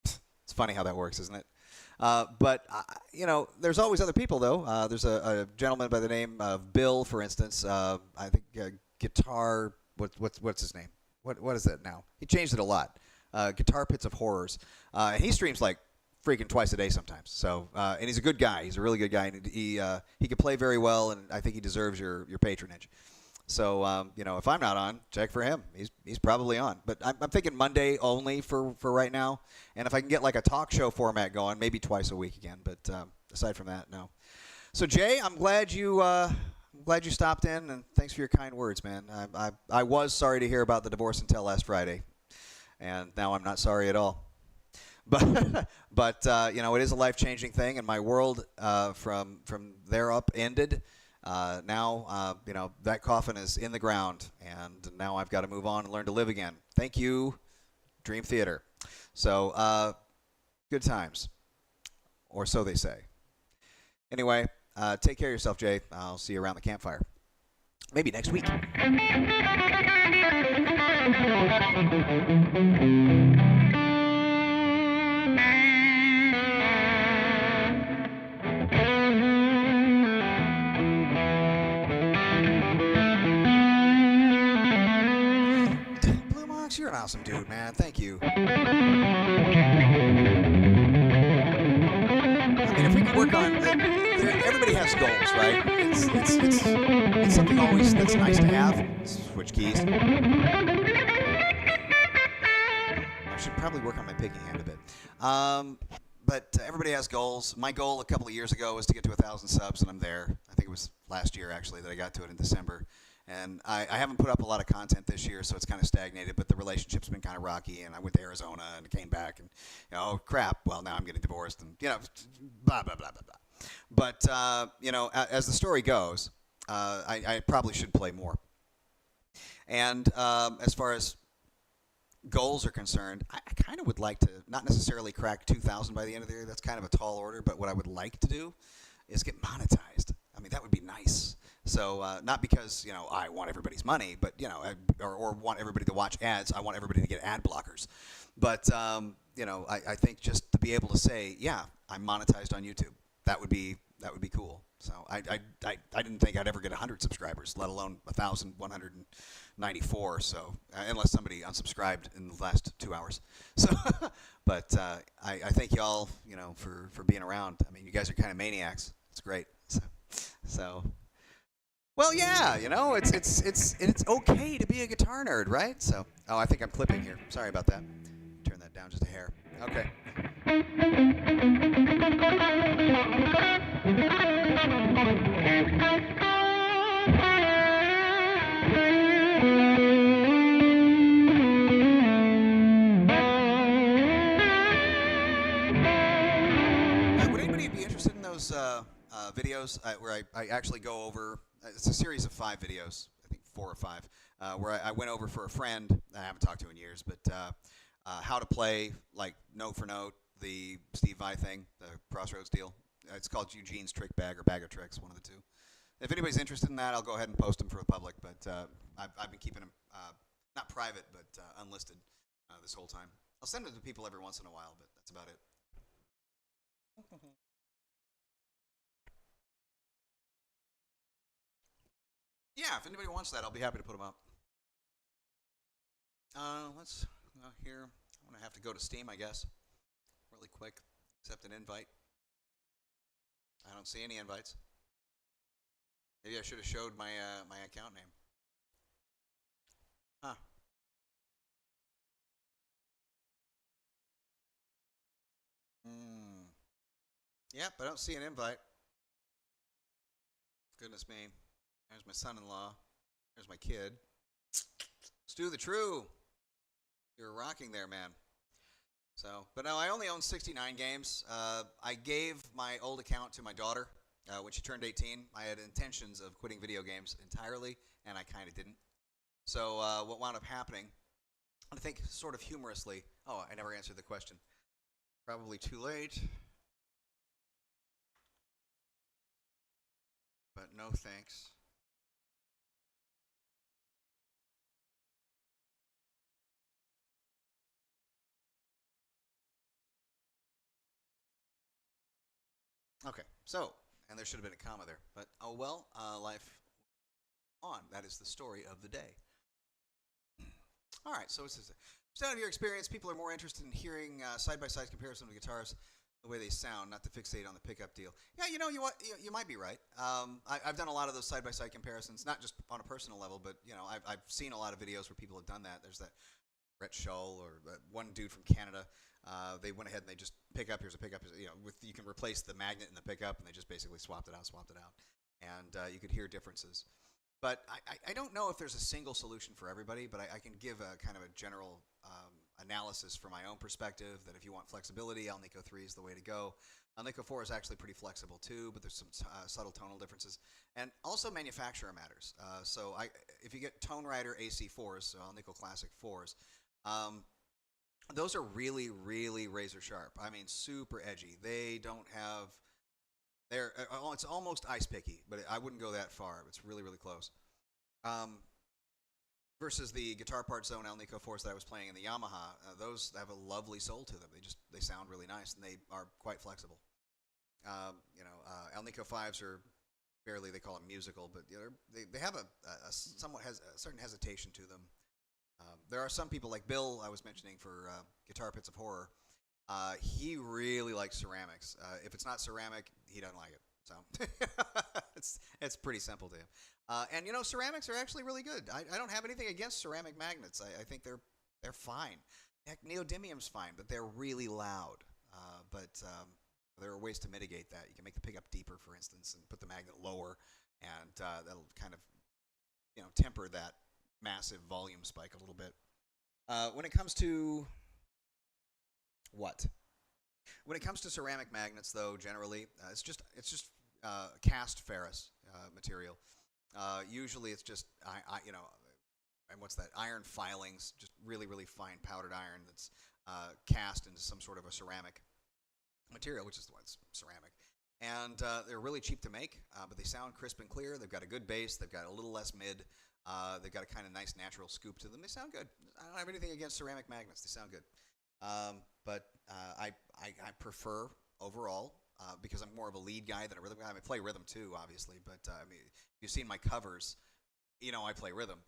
It's funny how that works, isn't it? But there's always other people though. There's a gentleman by the name of Bill, for instance. I think guitar. What's his name? What is that now? He changed it a lot. Guitar Pits of Horrors. And he streams like freaking twice a day sometimes. So, and he's a good guy. He's a really good guy. And he can play very well, and I think he deserves your patronage. So, if I'm not on, check for him. He's probably on. But I'm thinking Monday only for right now. And if I can get like a talk show format going, maybe twice a week again. But aside from that, no. So, Jay, I'm glad you stopped in, and thanks for your kind words, man. I was sorry to hear about the divorce until last Friday, and now I'm not sorry at all. But it is a life-changing thing, and my world from there up ended. Now that coffin is in the ground, and now I've got to move on and learn to live again. Thank you, Dream Theater. So good times, or so they say. Anyway, take care of yourself, Jay. I'll see you around the campfire. Maybe next week. Blue Mox, you're an awesome dude, man. Thank you. I mean, if we can work on, everybody has goals, right? It's something always that's nice to have. Switch keys. I should probably work on my picking hand a bit. But everybody has goals. My goal a couple of years ago was to get to 1,000 subs, and I'm there. I think it was last year, actually, that I got to it in December. And I haven't put up a lot of content this year, so it's kind of stagnated, but the relationship's been kind of rocky, and I went to Arizona and came back, and, oh, crap, well, now I'm getting divorced, and, blah, blah, blah, blah, blah. But, as the story goes, I probably should play more. And as far as goals are concerned, I kind of would like to not necessarily crack 2,000 by the end of the year. That's kind of a tall order, but what I would like to do is get monetized. I mean, that would be nice. So not because, I want everybody's money, but, or want everybody to watch ads. I want everybody to get ad blockers. But, I think just to be able to say, yeah, I'm monetized on YouTube, that would be cool. So I didn't think I'd ever get 100 subscribers, let alone 1,194. So unless somebody unsubscribed in the last 2 hours. So, but I thank y'all, for being around. I mean, you guys are kind of maniacs. It's great. So. Well, yeah, it's okay to be a guitar nerd, right? So, I think I'm clipping here. Sorry about that. Turn that down just a hair. Okay. Would anybody be interested in those videos where I actually go over? It's a series of 5 videos, I think 4 or 5, where I went over for a friend I haven't talked to in years, but how to play, like, note for note, the Steve Vai thing, the Crossroads deal. It's called Eugene's Trick Bag or Bag of Tricks, one of the two. If anybody's interested in that, I'll go ahead and post them for the public, but I've been keeping them, not private, but unlisted this whole time. I'll send them to people every once in a while, but that's about it. Yeah, if anybody wants that, I'll be happy to put them up. Let's here. I'm gonna have to go to Steam, I guess, really quick. Accept an invite. I don't see any invites. Maybe I should have showed my my account name. Huh. Yep, I don't see an invite. Goodness me. There's my son-in-law. There's my kid. Stu the True. You're rocking there, man. So, but no, I only own 69 games. I gave my old account to my daughter when she turned 18. I had intentions of quitting video games entirely, and I kind of didn't. So what wound up happening, I think sort of humorously, I never answered the question. Probably too late. But no thanks. Okay, so, and there should have been a comma there, but oh well, life on. That is the story of the day. All right, so just out of your experience, people are more interested in hearing side-by-side comparison of guitars, the way they sound, not to fixate on the pickup deal. Yeah, you might be right. I've done a lot of those side-by-side comparisons, not just on a personal level, but I've seen a lot of videos where people have done that. There's that Brett Shull or one dude from Canada. They went ahead and they just here's a pickup, you can replace the magnet in the pickup, and they just basically swapped it out, and you could hear differences. But I don't know if there's a single solution for everybody, but I can give a kind of a general analysis from my own perspective that if you want flexibility, Alnico 3 is the way to go. Alnico 4 is actually pretty flexible too, but there's some subtle tonal differences. And also manufacturer matters. So if you get Tone Rider AC4s, so Alnico Classic 4s, those are really, really razor sharp. I mean, super edgy. They don't have... it's almost ice picky, but I wouldn't go that far. It's really, really close. Versus the Guitar Part Zone Alnico 4s that I was playing in the Yamaha, those have a lovely soul to them. They sound really nice, and they are quite flexible. Alnico 5s are they call them musical, but they have a certain hesitation to them. There are some people like Bill I was mentioning for Guitar Pits of Horror. He really likes ceramics. If it's not ceramic, he doesn't like it. So it's pretty simple to him. And you know, ceramics are actually really good. I don't have anything against ceramic magnets. I think they're fine. Heck, neodymium's fine, but they're really loud. But there are ways to mitigate that. You can make the pickup deeper, for instance, and put the magnet lower, and that'll kind of temper that massive volume spike a little bit. When it comes to what? When it comes to ceramic magnets, though, generally it's just cast ferrous material. Usually, it's just and what's that? Iron filings, just really fine powdered iron that's cast into some sort of a ceramic material, which is the one's ceramic. And they're really cheap to make, but they sound crisp and clear. They've got a good bass. They've got a little less mid. They've got a kind of nice natural scoop to them. They sound good. I don't have anything against ceramic magnets. They sound good. But I prefer overall, because I'm more of a lead guy than a rhythm guy. I play rhythm too, obviously. But I mean, if you've seen my covers, I play rhythm.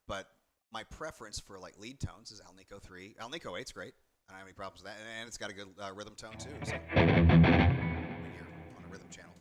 But my preference for like lead tones is Alnico 3. Alnico 8's great. I don't have any problems with that. And it's got a good rhythm tone too. So when you're on a rhythm channel.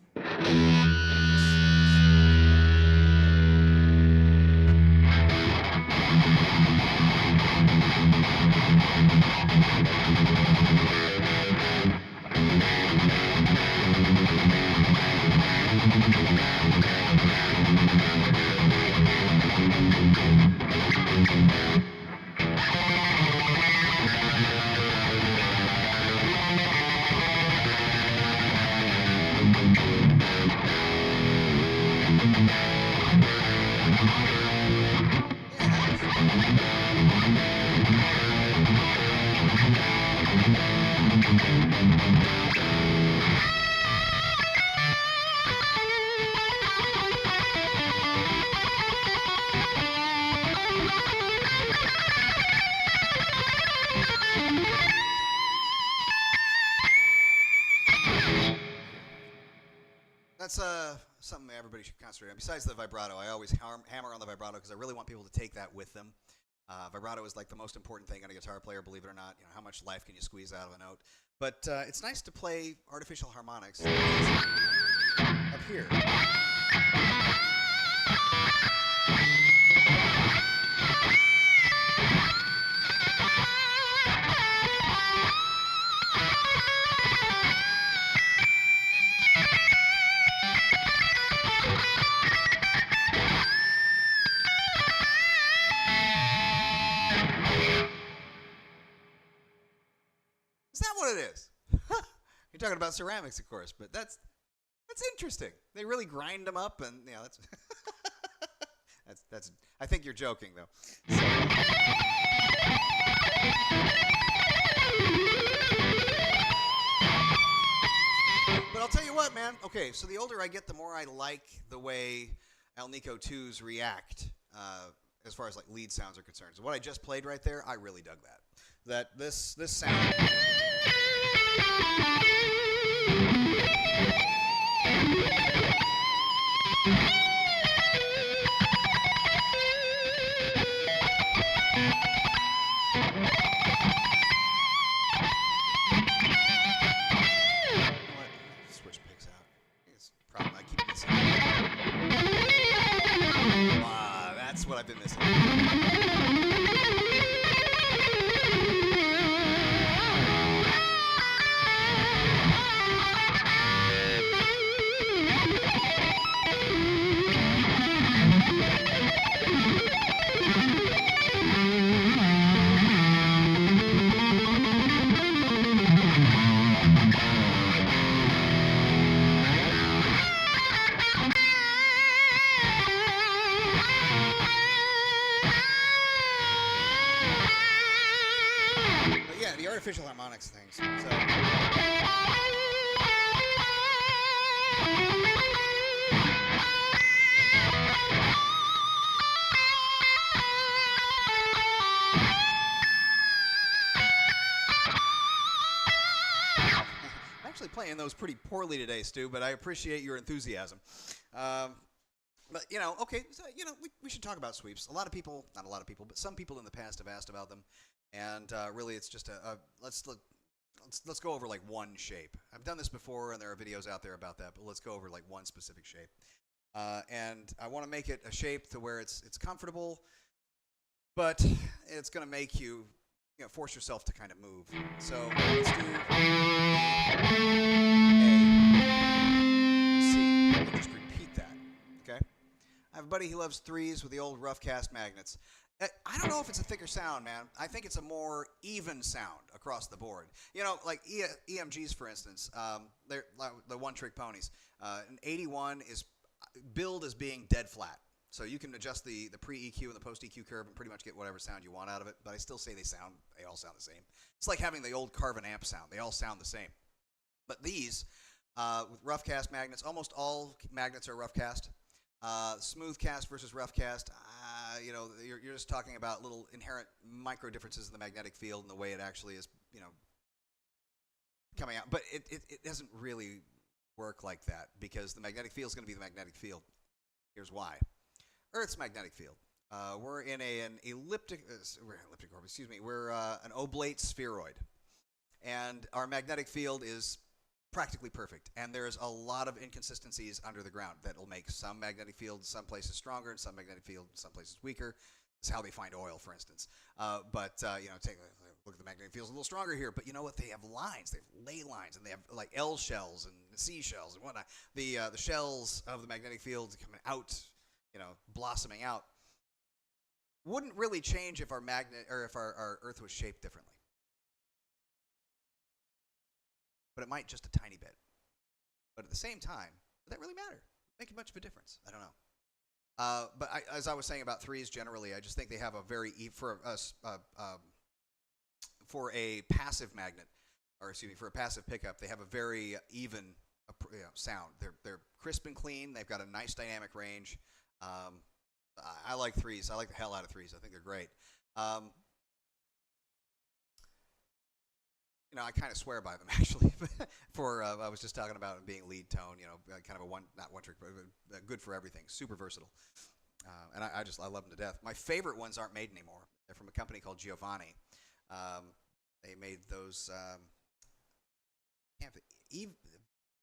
That's something everybody should concentrate on. Besides the vibrato, I always hammer on the vibrato because I really want people to take that with them. Vibrato is like the most important thing on a guitar player, believe it or not. How much life can you squeeze out of a note? But it's nice to play artificial harmonics up here. Is that what it is? You're talking about ceramics, of course, but that's interesting. They really grind them up, and that's that's. I think you're joking, though. So. But I'll tell you what, man. Okay, so the older I get, the more I like the way Alnico 2s react, as far as like lead sounds are concerned. So what I just played right there, I really dug that. This sound. Switch picks out. It's a problem I keep missing. That's what I've been missing. Artificial harmonics things. So. I'm actually playing those pretty poorly today, Stu, but I appreciate your enthusiasm. But okay, so, we should talk about sweeps. A lot of people, not a lot of people, but some people in the past have asked about them, and really, it's just let's go over like one shape. I've done this before, and there are videos out there about that, but let's go over like one specific shape. And I want to make it a shape to where it's comfortable, but it's going to make you, force yourself to kind of move. So let's do A, C, and just repeat that. Okay. I have a buddy who loves threes with the old rough cast magnets. I don't know if it's a thicker sound, man. I think it's a more even sound across the board. Like EMGs, for instance, they're the one-trick ponies. An 81 is billed as being dead flat. So you can adjust the pre-EQ and the post-EQ curve and pretty much get whatever sound you want out of it. But I still say they all sound the same. It's like having the old Carvin amp sound. They all sound the same. But these, with rough cast magnets, almost all magnets are rough cast. Smooth cast versus rough cast, you're just talking about little inherent micro differences in the magnetic field and the way it actually is, coming out. But it doesn't really work like that because the magnetic field is going to be the magnetic field. Here's why. Earth's magnetic field. We're in an elliptic orbit. Excuse me. We're an oblate spheroid, and our magnetic field is practically perfect. And there's a lot of inconsistencies under the ground that will make some magnetic fields some places stronger and some magnetic fields some places weaker. That's how they find oil, for instance. Take a look at the magnetic field's a little stronger here, but you know what? They have lines. They have ley lines, and they have like L shells and C shells and whatnot. The shells of the magnetic field coming out, blossoming out, wouldn't really change if our our Earth was shaped differently. But it might just a tiny bit. But at the same time, would that really matter? Make much of a difference? I don't know. As I was saying about threes generally, I just think they have a very for a passive magnet, or excuse me, for a passive pickup, they have a very even sound. They're crisp and clean. They've got a nice dynamic range. I like threes. I like the hell out of threes. I think they're great. I kind of swear by them actually. I was just talking about them being lead tone. Kind of not one trick, but good for everything. Super versatile. And I love them to death. My favorite ones aren't made anymore. They're from a company called Giovanni. They made those VEH,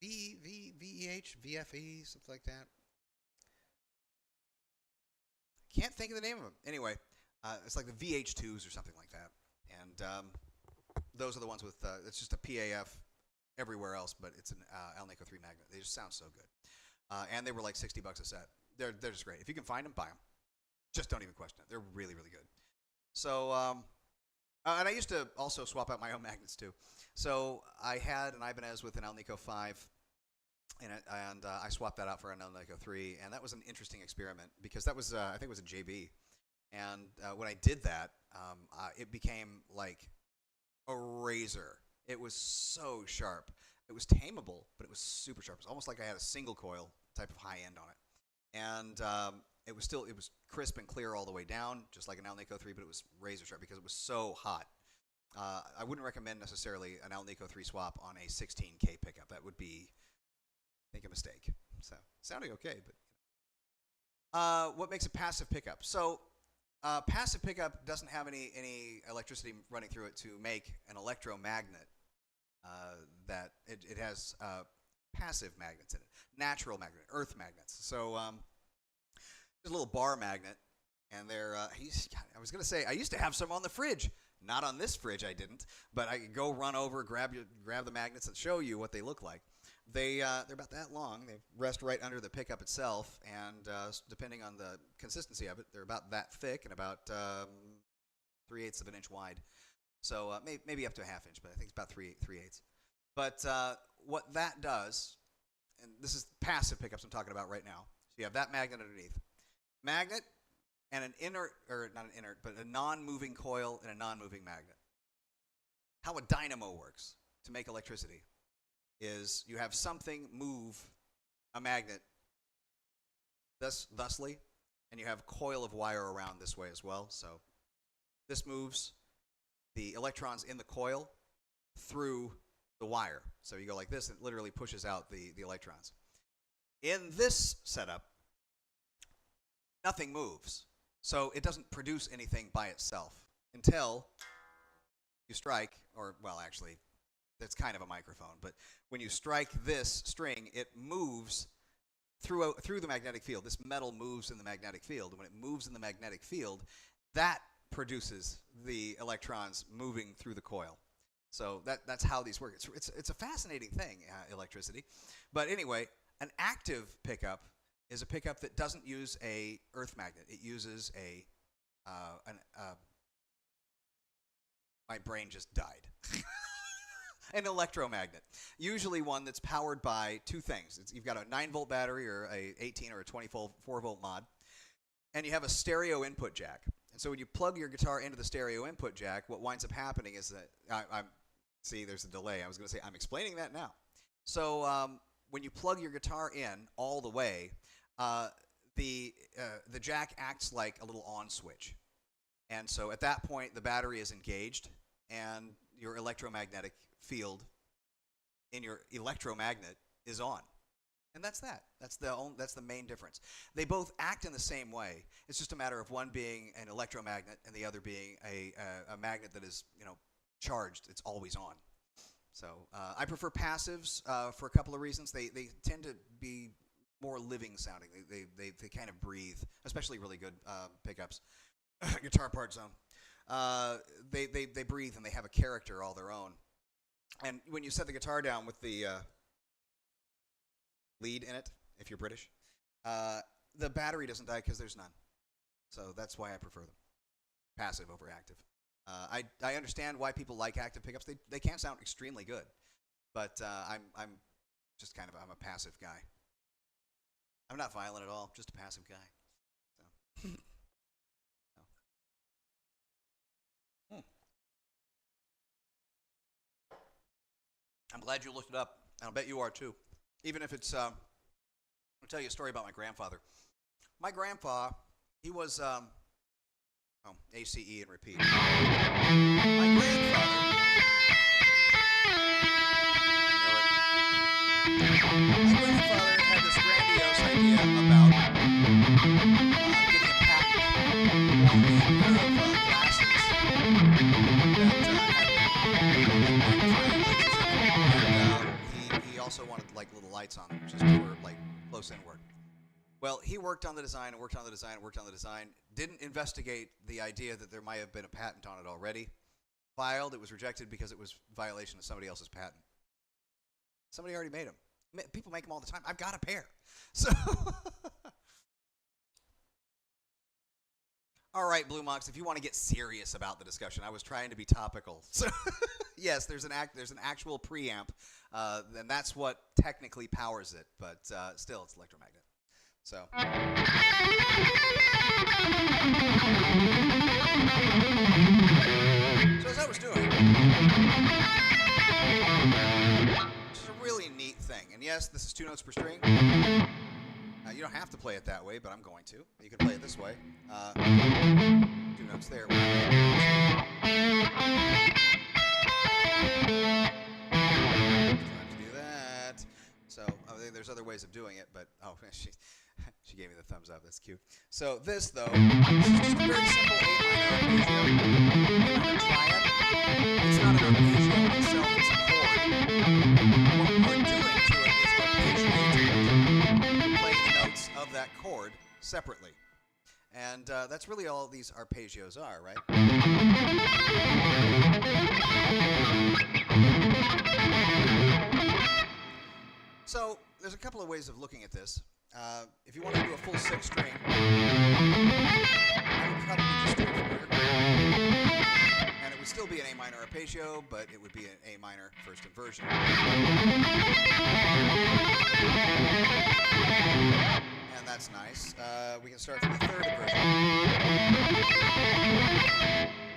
VFE, something like that. Can't think of the name of them. Anyway, it's like the VH2s or something like that. And those are the ones with, it's just a PAF everywhere else, but it's an Alnico 3 magnet. They just sound so good. And they were like $60 a set. They're just great. If you can find them, buy them. Just don't even question it. They're really, really good. So, and I used to also swap out my own magnets too. So I had an Ibanez with an Alnico 5, and I swapped that out for an Alnico 3, and that was an interesting experiment because that was, I think it was a JB. And when I did that, it became like a razor. It was so sharp. It was tameable, but it was super sharp. It was almost like I had a single coil type of high end on it. And it was crisp and clear all the way down, just like an Alnico 3, but it was razor sharp because it was so hot. I wouldn't recommend necessarily an Alnico 3 swap on a 16K pickup. That would be, I think, a mistake. So, sounding okay, but what makes a passive pickup? So, passive pickup doesn't have any electricity running through it to make an electromagnet. That it has passive magnets in it, natural magnet, earth magnets. So there's a little bar magnet, and they're. I was gonna say I used to have some on the fridge. Not on this fridge, I didn't. But I could go run over, grab the magnets, and show you what they look like. They're about that long. They rest right under the pickup itself, and depending on the consistency of it, they're about that thick and about 3/8 of an inch wide. So maybe up to a half inch, but I think it's about 3/8. But what that does, and this is passive pickups I'm talking about right now. So you have that magnet underneath. Magnet and an inert, or not an inert, but a non-moving coil and a non-moving magnet. How a dynamo works to make electricity is you have something move a magnet thusly, and you have a coil of wire around this way as well. So this moves the electrons in the coil through the wire. So you go like this, and it literally pushes out the electrons. In this setup, nothing moves. So it doesn't produce anything by itself until you strike, or, well, actually, that's kind of a microphone, but when you strike this string, it moves through the magnetic field. This metal moves in the magnetic field. And when it moves in the magnetic field, that produces the electrons moving through the coil. So that's how these work. It's a fascinating thing, electricity. But anyway, an active pickup is a pickup that doesn't use a earth magnet. It uses my brain just died. An electromagnet. Usually one that's powered by two things. You've got a 9-volt battery or a 18 or a 24-volt mod, and you have a stereo input jack. And so when you plug your guitar into the stereo input jack, what winds up happening is that see, there's a delay. I was going to say, I'm explaining that now. So when you plug your guitar in all the way, the jack acts like a little on switch. And so at that point, the battery is engaged, and your electromagnetic field in your electromagnet is on. And that's that. That's the main difference. They both act in the same way. It's just a matter of one being an electromagnet and the other being a magnet that is, charged. It's always on. So I prefer passives for a couple of reasons. They tend to be more living sounding. They kind of breathe, especially really good pickups. Guitar part zone. They breathe and they have a character all their own. And when you set the guitar down with the lead in it, if you're British, the battery doesn't die because there's none. So that's why I prefer them. Passive over active. I understand why people like active pickups. They can sound extremely good, but I'm just I'm a passive guy. I'm not violent at all, just a passive guy. So. I'm glad you looked it up. I'll bet you are too. Even if it's, I'll tell you a story about my grandfather. My grandpa, he was, ACE and repeat. My grandfather, had this grandiose idea about getting a patent on the pair of glasses that he also wanted like little lights on them, just for like close inward. Well, he worked on the design and worked on the design and worked on the design. Didn't investigate the idea that there might have been a patent on it already. Filed. It was rejected because it was violation of somebody else's patent. Somebody already made them. People make them all the time. I've got a pair. So, all right, Blue Mox, if you want to get serious about the discussion, I was trying to be topical. So, yes, there's an actual preamp, and that's what technically powers it. But still, it's electromagnet. So. So as I was doing, this is a really neat thing. And yes, this is 2 notes per string. You don't have to play it that way, but I'm going to. You can play it this way. 2 notes there. Time to do that. So there's other ways of doing it, but she gave me the thumbs up. That's cute. So this, though, this is just a very simple A minor triad. It's not an arpeggio itself. It's a chord. What we're doing to it is arpeggiating, playing the notes of that chord separately. And that's really all these arpeggios are, right? So there's a couple of ways of looking at this. If you want to do a full 6 string, I would probably just do it from here. And it would still be an A minor arpeggio, but it would be an A minor first inversion. And that's nice. We can start from the 3rd inversion.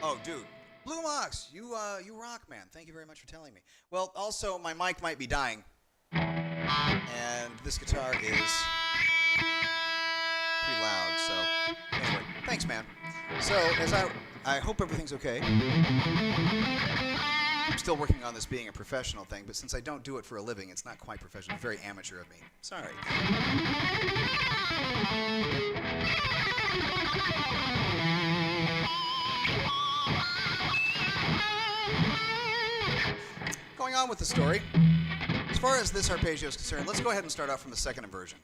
Oh, dude. Blue Mox, you rock, man. Thank you very much for telling me. Well, also, my mic might be dying. And this guitar is pretty loud, so anyway, thanks, man. So as I hope everything's okay. I'm still working on this being a professional thing, but since I don't do it for a living, it's not quite professional. It's very amateur of me. Sorry. with the story. As far as this arpeggio is concerned, let's go ahead and start off from the second inversion.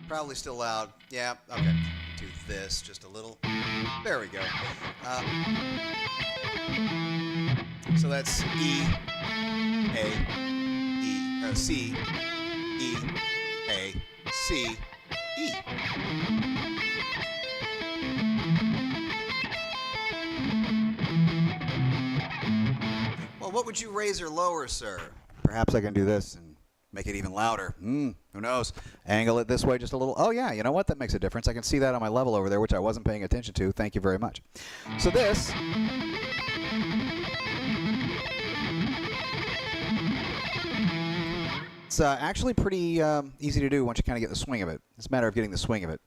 Probably still loud. Yeah, okay. Do this just a little. There we go. So that's E, A, E, C, E, A, C, E. Well, what would you raise or lower, sir? Perhaps I can do this and Make it even louder. Who knows? angle it this way just a little. Oh, yeah, you know what? That makes a difference. I can see that on my level over there, which I wasn't paying attention to. Thank you very much. So this... It's actually pretty easy to do once you kind of get the swing of it. It's a matter of getting the swing of it.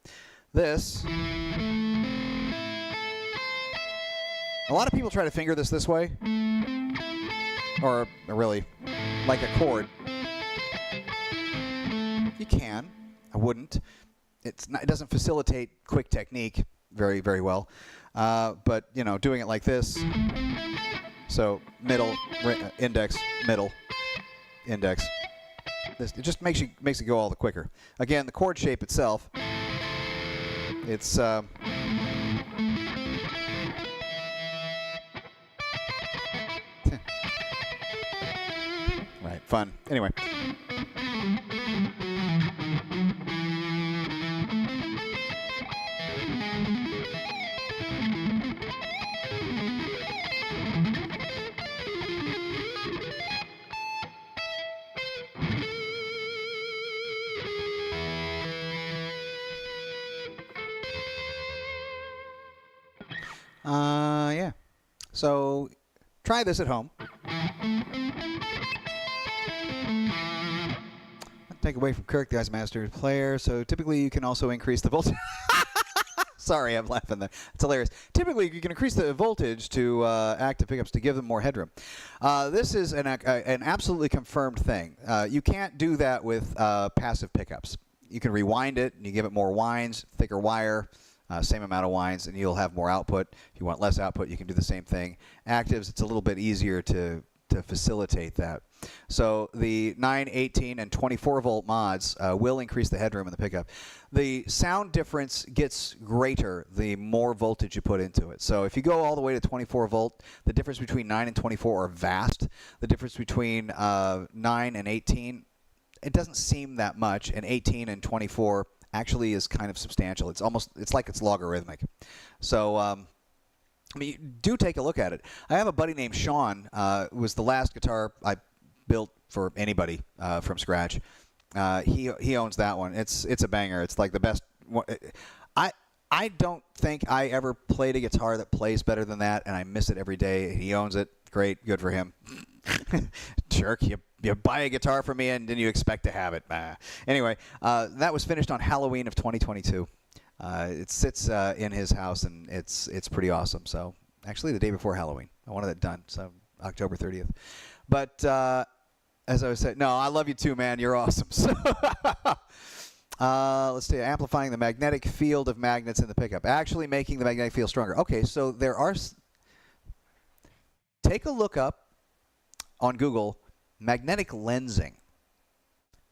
This... A lot of people try to finger this way. Or really, like a chord. You can. I wouldn't. It doesn't facilitate quick technique very, very well. But, you know, doing it like this. So middle, index, middle, index. This, it just makes it go all the quicker. Again, the chord shape itself, it's... right, fun. Anyway. Yeah. So try this at home. Take away from Kirk, the guy's master player. So typically you can also increase the voltage. Sorry, I'm laughing there. It's hilarious. Typically you can increase the voltage to active pickups to give them more headroom. This is an absolutely confirmed thing. You can't do that with passive pickups. You can rewind it and you give it more winds, thicker wire. Same amount of winds, and you'll have more output. If you want less output, you can do the same thing. Actives, it's a little bit easier to facilitate that. So the 9, 18, and 24 volt mods will increase the headroom in the pickup. The sound difference gets greater the more voltage you put into it. So if you go all the way to 24 volt, the difference between 9 and 24 are vast. The difference between 9 and 18, it doesn't seem that much, and 18 and 24 actually is kind of substantial. It's like it's logarithmic. So I mean, do take a look at it. I have a buddy named Sean. Was the last guitar I built for anybody from scratch. He owns that one. It's a banger. It's like the best one. I don't think I ever played a guitar that plays better than that, and I miss it every day. He owns it. Great, good for him. Jerk, you buy a guitar from me and then you expect to have it. Anyway, that was finished on Halloween of 2022. It sits in his house, and it's pretty awesome. So actually the day before Halloween. I wanted it done, so October 30th. But as I was saying, no, I love you too, man. You're awesome. So let's see, amplifying the magnetic field of magnets in the pickup. Actually making the magnetic field stronger. Okay, so there are... Take a look up on Google magnetic lensing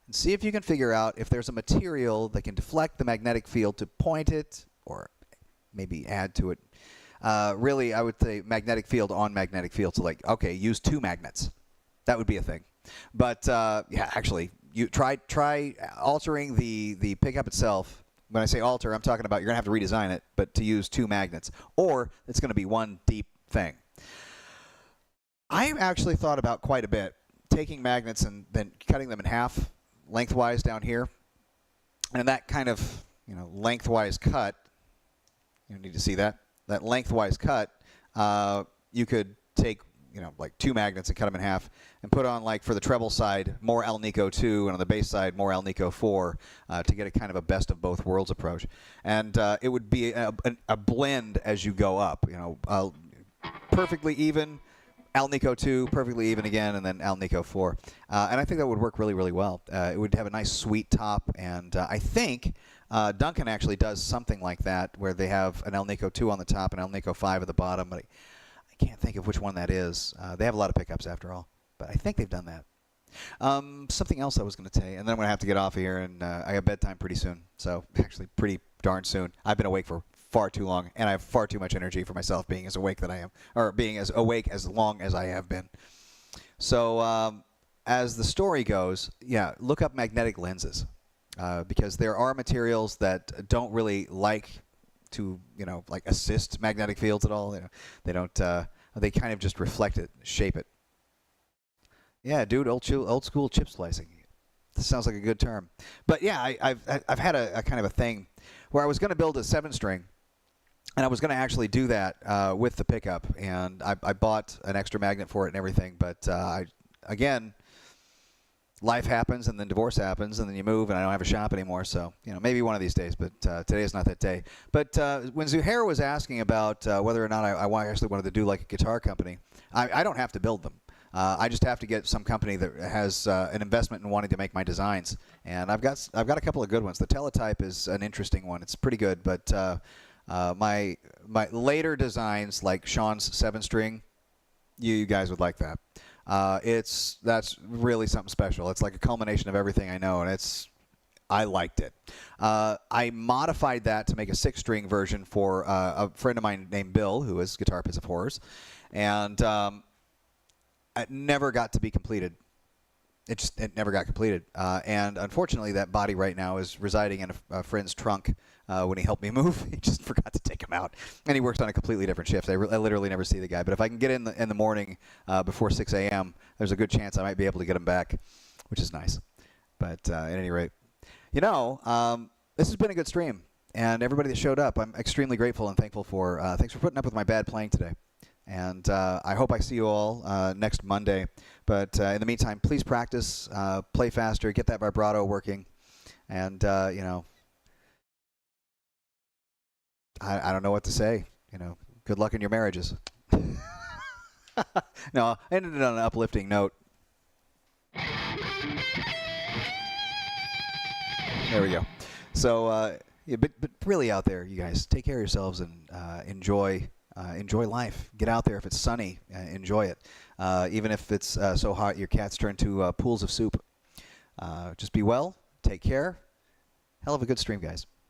and see if you can figure out if there's a material that can deflect the magnetic field to point it or maybe add to it. Really, I would say magnetic field on magnetic field. So like, okay, use 2 magnets. That would be a thing. But yeah, actually, you try altering the pickup itself. When I say alter, I'm talking about you're going to have to redesign it, but to use 2 magnets. Or it's going to be one deep thing. I actually thought about quite a bit taking magnets and then cutting them in half lengthwise down here. And that kind of, lengthwise cut, you need to see that lengthwise cut, you could take, like 2 magnets and cut them in half and put on, like, for the treble side, more Alnico 2, and on the bass side, more Alnico 4 to get a kind of a best of both worlds approach. And it would be a blend as you go up, perfectly even. Alnico 2, perfectly even again, and then Alnico 4. And I think that would work really, really well. It would have a nice sweet top, and I think Duncan actually does something like that, where they have an Alnico 2 on the top and Alnico 5 at the bottom. But I can't think of which one that is. They have a lot of pickups after all, but I think they've done that. Something else I was going to tell you, and then I'm going to have to get off of here, and I have bedtime pretty soon. So actually, pretty darn soon. I've been awake for far too long, and I have far too much energy for myself being as awake that I am, or being as awake as long as I have been. So as the story goes, yeah, look up magnetic lenses because there are materials that don't really like to, like assist magnetic fields at all. They don't. They kind of just reflect it, shape it. Yeah, dude, old school chip splicing. This sounds like a good term. But yeah, I've had a kind of a thing where I was going to build a 7-string, and I was going to actually do that with the pickup, and I bought an extra magnet for it and everything. But again, life happens, and then divorce happens, and then you move, and I don't have a shop anymore. So maybe one of these days, but today is not that day. But when Zuhair was asking about whether or not I actually wanted to do like a guitar company, I don't have to build them. I just have to get some company that has an investment in wanting to make my designs, and I've got a couple of good ones. The Teletype is an interesting one; it's pretty good. But my later designs, like Sean's 7-string, you guys would like that. That's really something special. It's like a culmination of everything I know, and I liked it. I modified that to make a 6-string version for a friend of mine named Bill, who is Guitar Pits of Horrors, and it never got to be completed. It never got completed. And unfortunately, that body right now is residing in a friend's trunk. When he helped me move, he just forgot to take him out. And he works on a completely different shift. I literally never see the guy. But if I can get in the morning before 6 a.m., there's a good chance I might be able to get him back, which is nice. But at any rate, this has been a good stream. And everybody that showed up, I'm extremely grateful and thankful for. Thanks for putting up with my bad playing today. And I hope I see you all next Monday. But in the meantime, please practice, play faster, get that vibrato working. And, I don't know what to say. Good luck in your marriages. No, I ended it on an uplifting note. There we go. So, but really out there, you guys, take care of yourselves and enjoy life. Get out there. If it's sunny, enjoy it. Even if it's so hot your cats turn to pools of soup. Just be well. Take care. Hell of a good stream, guys.